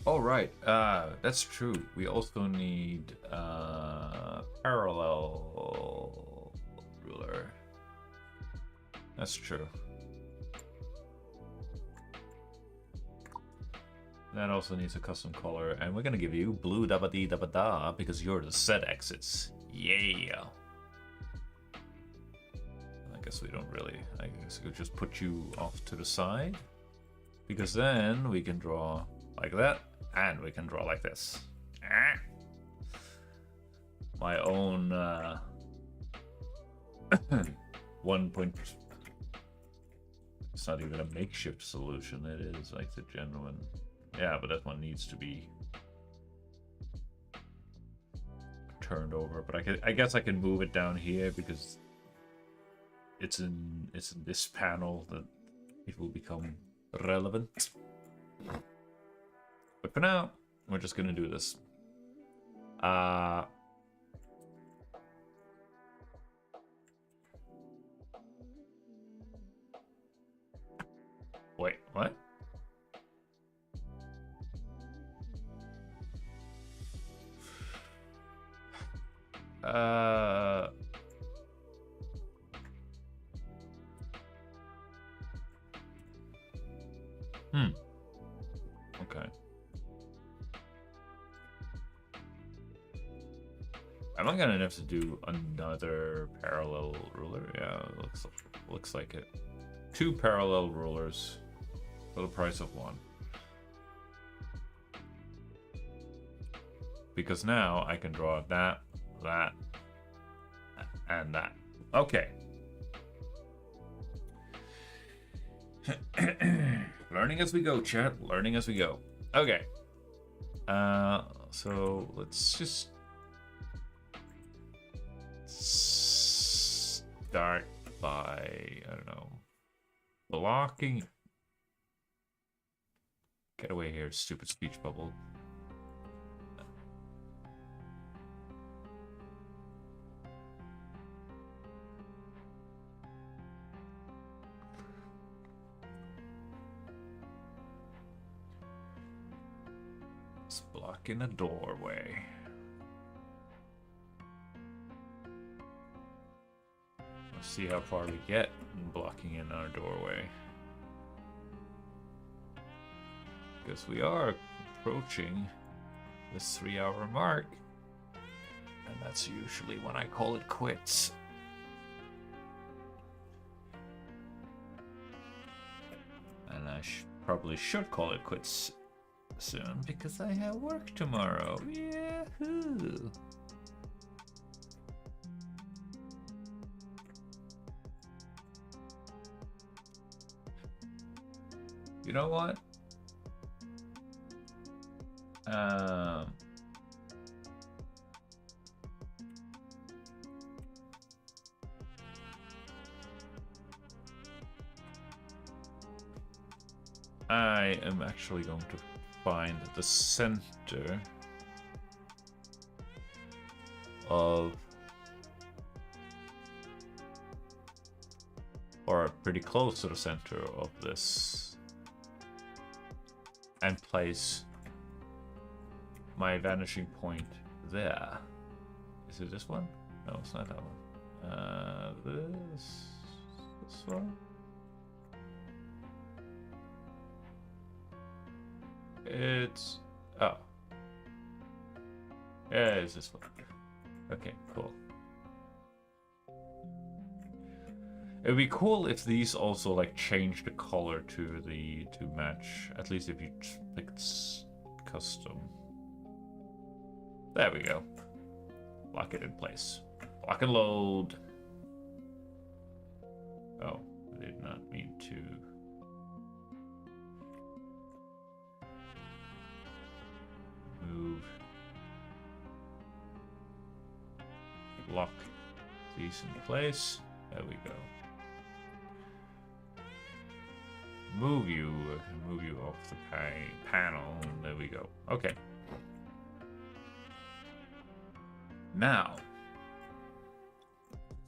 Oh, right. That's true. We also need parallel ruler. That's true. That also needs a custom color, and we're gonna give you blue dabba dee dabba da because you're the set exits. Yeah. I guess we don't really. I guess we could just put you off to the side, because then we can draw like that, and we can draw like this. My own 1 point. It's not even a makeshift solution. It is like the genuine. Yeah, but that one needs to be turned over. But I guess I can move it down here because it's in this panel that it will become relevant. But for now, we're just gonna do this. Wait, what? Okay. Am I gonna have to do another parallel ruler? Yeah, looks like it. 2 parallel rulers for the price of 1. Because now I can draw that, and that. Okay. Learning as we go, chat. Learning as we go. Okay. So let's just start by, I don't know, blocking. Get away here, stupid speech bubble. It's blocking a doorway. Let's see how far we get in blocking in our doorway. Because we are approaching this 3-hour mark. And that's usually when I call it quits. And I probably should call it quits soon because I have work tomorrow. Yahoo! Woohoo! You know what? I am actually going to find the center of, or pretty close to the center of this, and place my vanishing point there. Is it this one? No, it's not that one. This one? It's... oh. Yeah, it's this one. Okay, cool. It'd be cool if these also like change the color to match. At least if you pick custom. There we go. Lock it in place. Lock and load. Oh, I did not mean to. Move. Lock these in place. There we go. Move you off the panel. There we go. Okay. Now,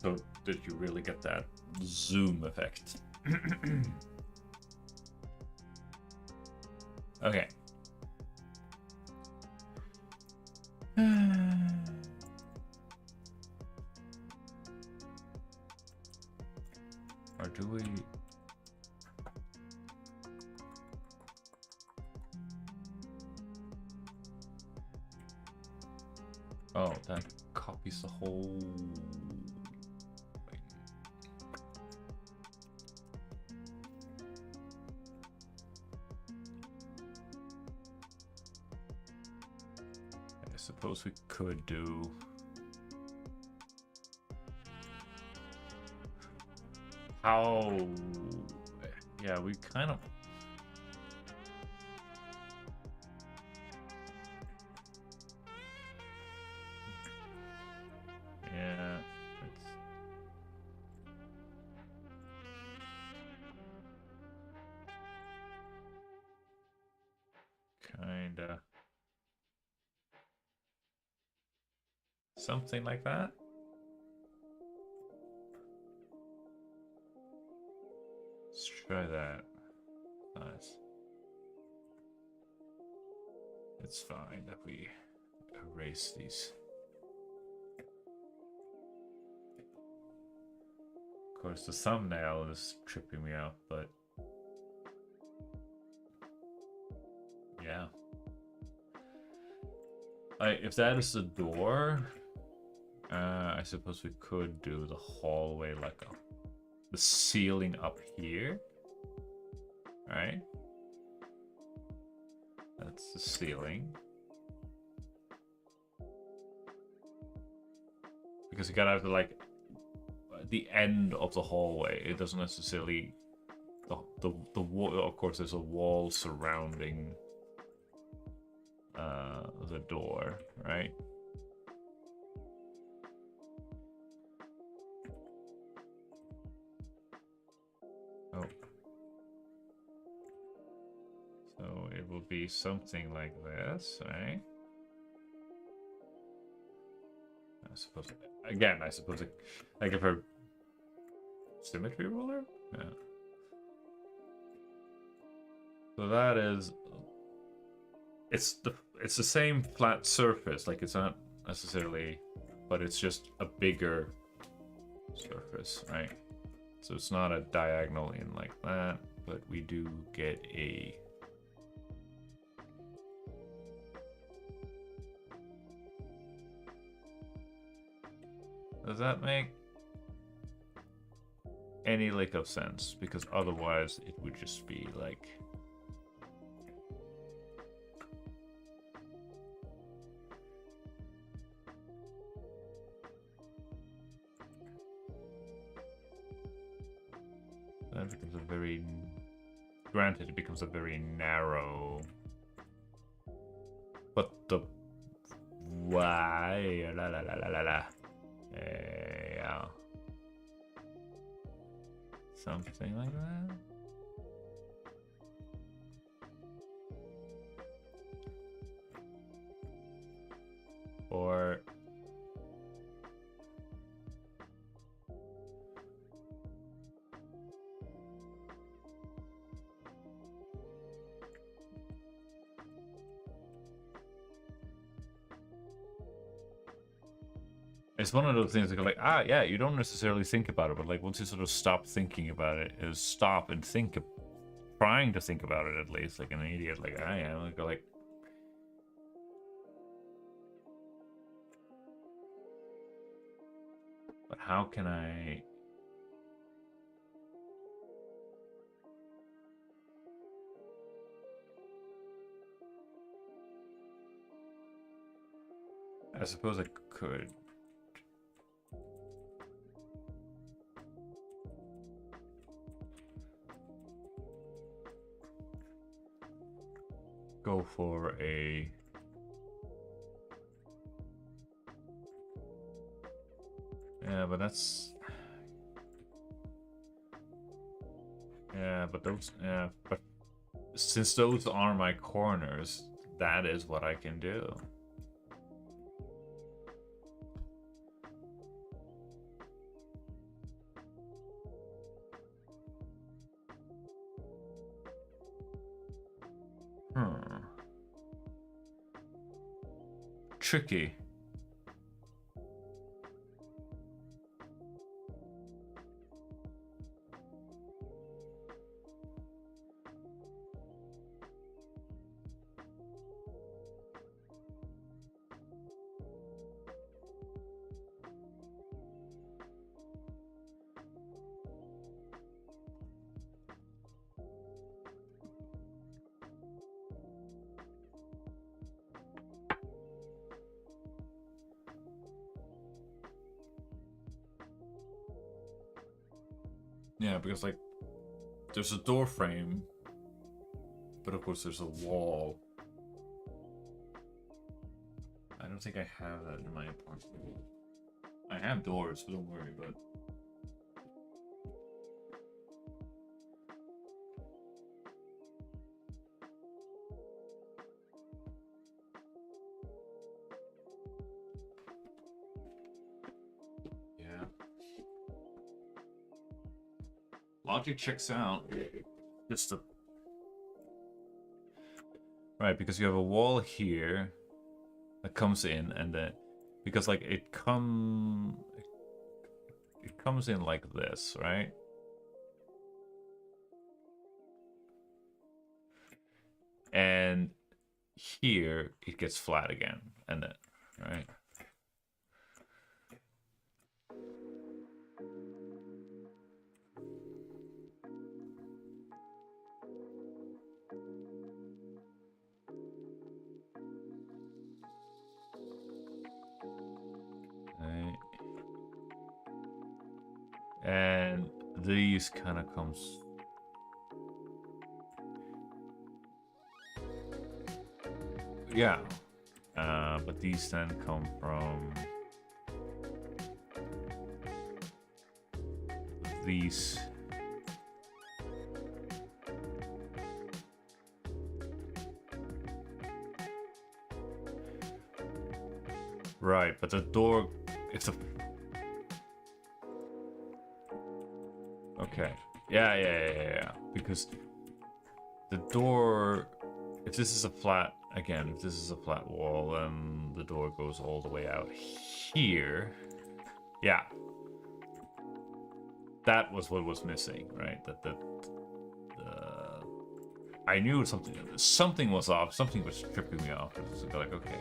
so did you really get that zoom effect? Okay. Or do we? Oh, that copies the whole thing. I suppose we could do... how... yeah, we kind of... yeah, it's... kinda... something like that. Let's try that. Nice. It's fine that we erase these. Of course, the thumbnail is tripping me out, but yeah. If that is the door, I suppose we could do the hallway like the ceiling up here, right? That's the ceiling. Because you gotta have the end of the hallway. It doesn't necessarily the wall. Of course, there's a wall surrounding the door, right? Oh. So it will be something like this, right? I suppose, again, I give her symmetry ruler? Yeah. So that is, it's the same flat surface, like it's not necessarily, but it's just a bigger surface, right? So it's not a diagonal in like that, but we do get a... does that make any lick of sense? Because otherwise it would just be like... it becomes a very... Granted, it becomes a very narrow... But the... Why? La la la la la la. Yeah. Something like that. Or... It's one of those things that go like, ah, yeah, you don't necessarily think about it, but like once you sort of stop thinking about it, is stop and think, trying to think about it at least, like an idiot, like I am, like, go like, but how can I? I suppose I could. Go for a... Yeah, but that's... Yeah, but those... Yeah, but since those are my corners, that is what I can do. Tricky. Yeah, because like there's a door frame, but of course there's a wall. I don't think I have that in my apartment. I have doors, but don't worry, but yeah. Logic checks out. Just a... Right, because you have a wall here that comes in, and then because like it comes in like this, right? And here it gets flat again, and then right. And these kind of comes... Yeah. But these then come from these. Right, but the door, it's a... Okay. Yeah. Because the door, if this is a flat, again, if this is a flat wall, then the door goes all the way out here. Yeah. That was what was missing, right? I knew something was off. Something was tripping me off. It was like, okay.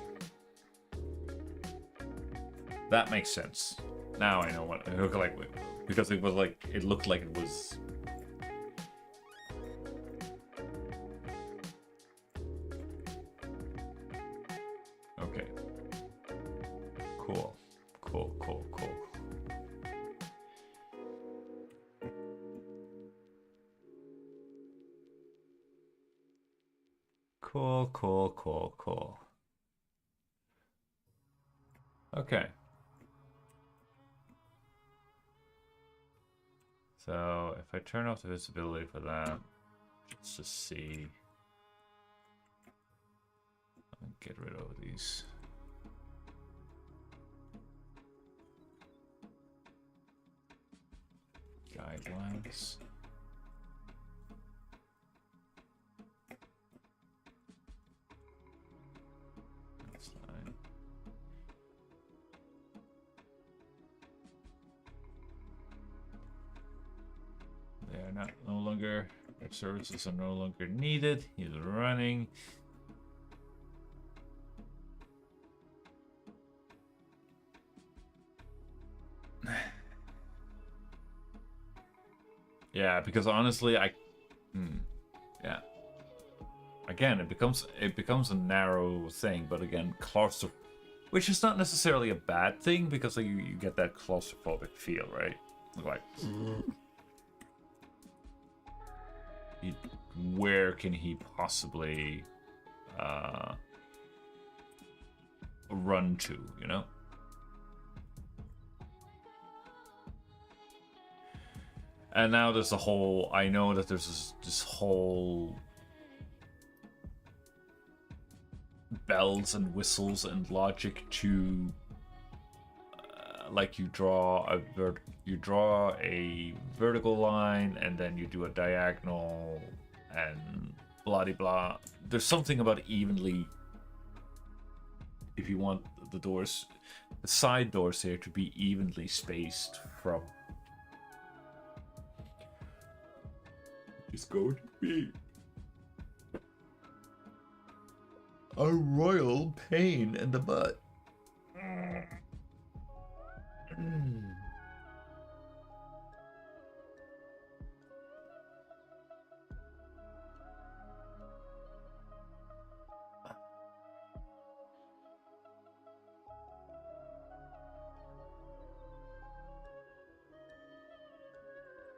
That makes sense. Now I know what it looked like, because it was like, it looked like it was... Okay. Cool. Cool, cool, cool, cool. Okay. So if I turn off the visibility for that, let's just see. Get rid of these. Guidelines. That's fine. They are no longer, their services are no longer needed. He's running. Yeah, because honestly, yeah. Again, it becomes a narrow thing, but again, which is not necessarily a bad thing because like, you get that claustrophobic feel, right? Like, where can he possibly run to, you know? And now there's a whole, I know that there's this whole bells and whistles and logic to like you draw a vertical line and then you do a diagonal and blah de blah. There's something about evenly, if you want the side doors here to be evenly spaced from. It's going to be a royal pain in the butt.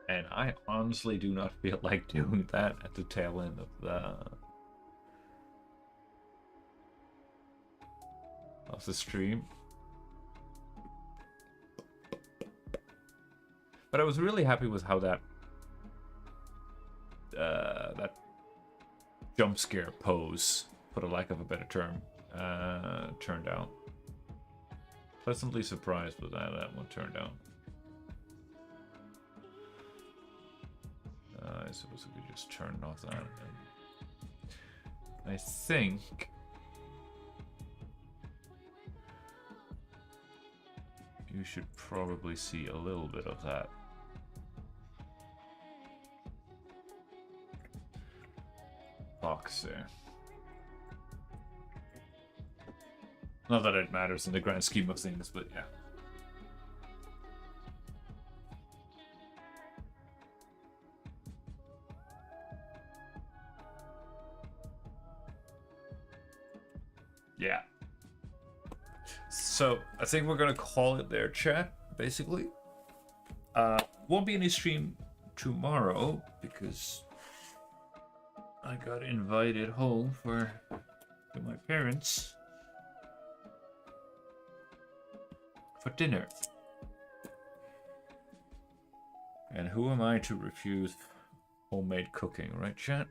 And I honestly do not feel like doing that at the tail end of the stream. But I was really happy with how that jump scare pose, for the lack of a better term, turned out. Pleasantly surprised with how that one turned out. I suppose we could just turn off that. I think you should probably see a little bit of that. Box there. Not that it matters in the grand scheme of things, but yeah. Yeah. So I think we're gonna call it there, chat, basically. Won't be any stream tomorrow because I got invited home to my parents for dinner. And who am I to refuse homemade cooking, right, chat?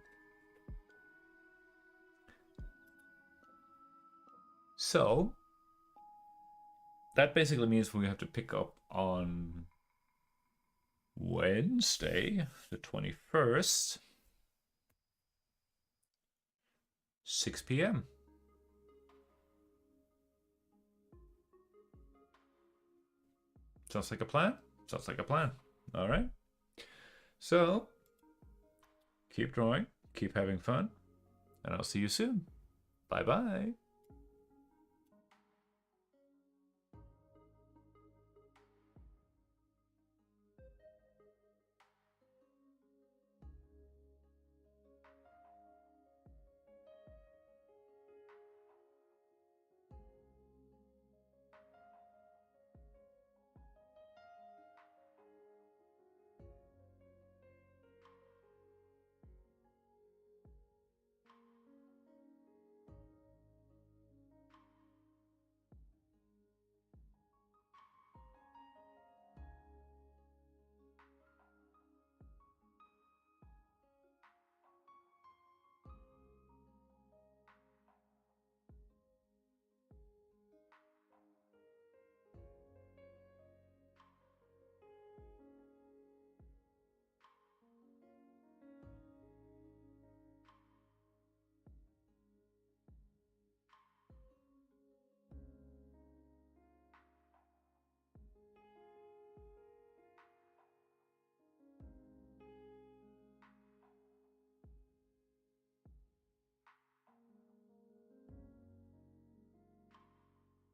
So that basically means we have to pick up on Wednesday, the 21st, 6 p.m. Sounds like a plan? Sounds like a plan. All right. So keep drawing, keep having fun, and I'll see you soon. Bye-bye.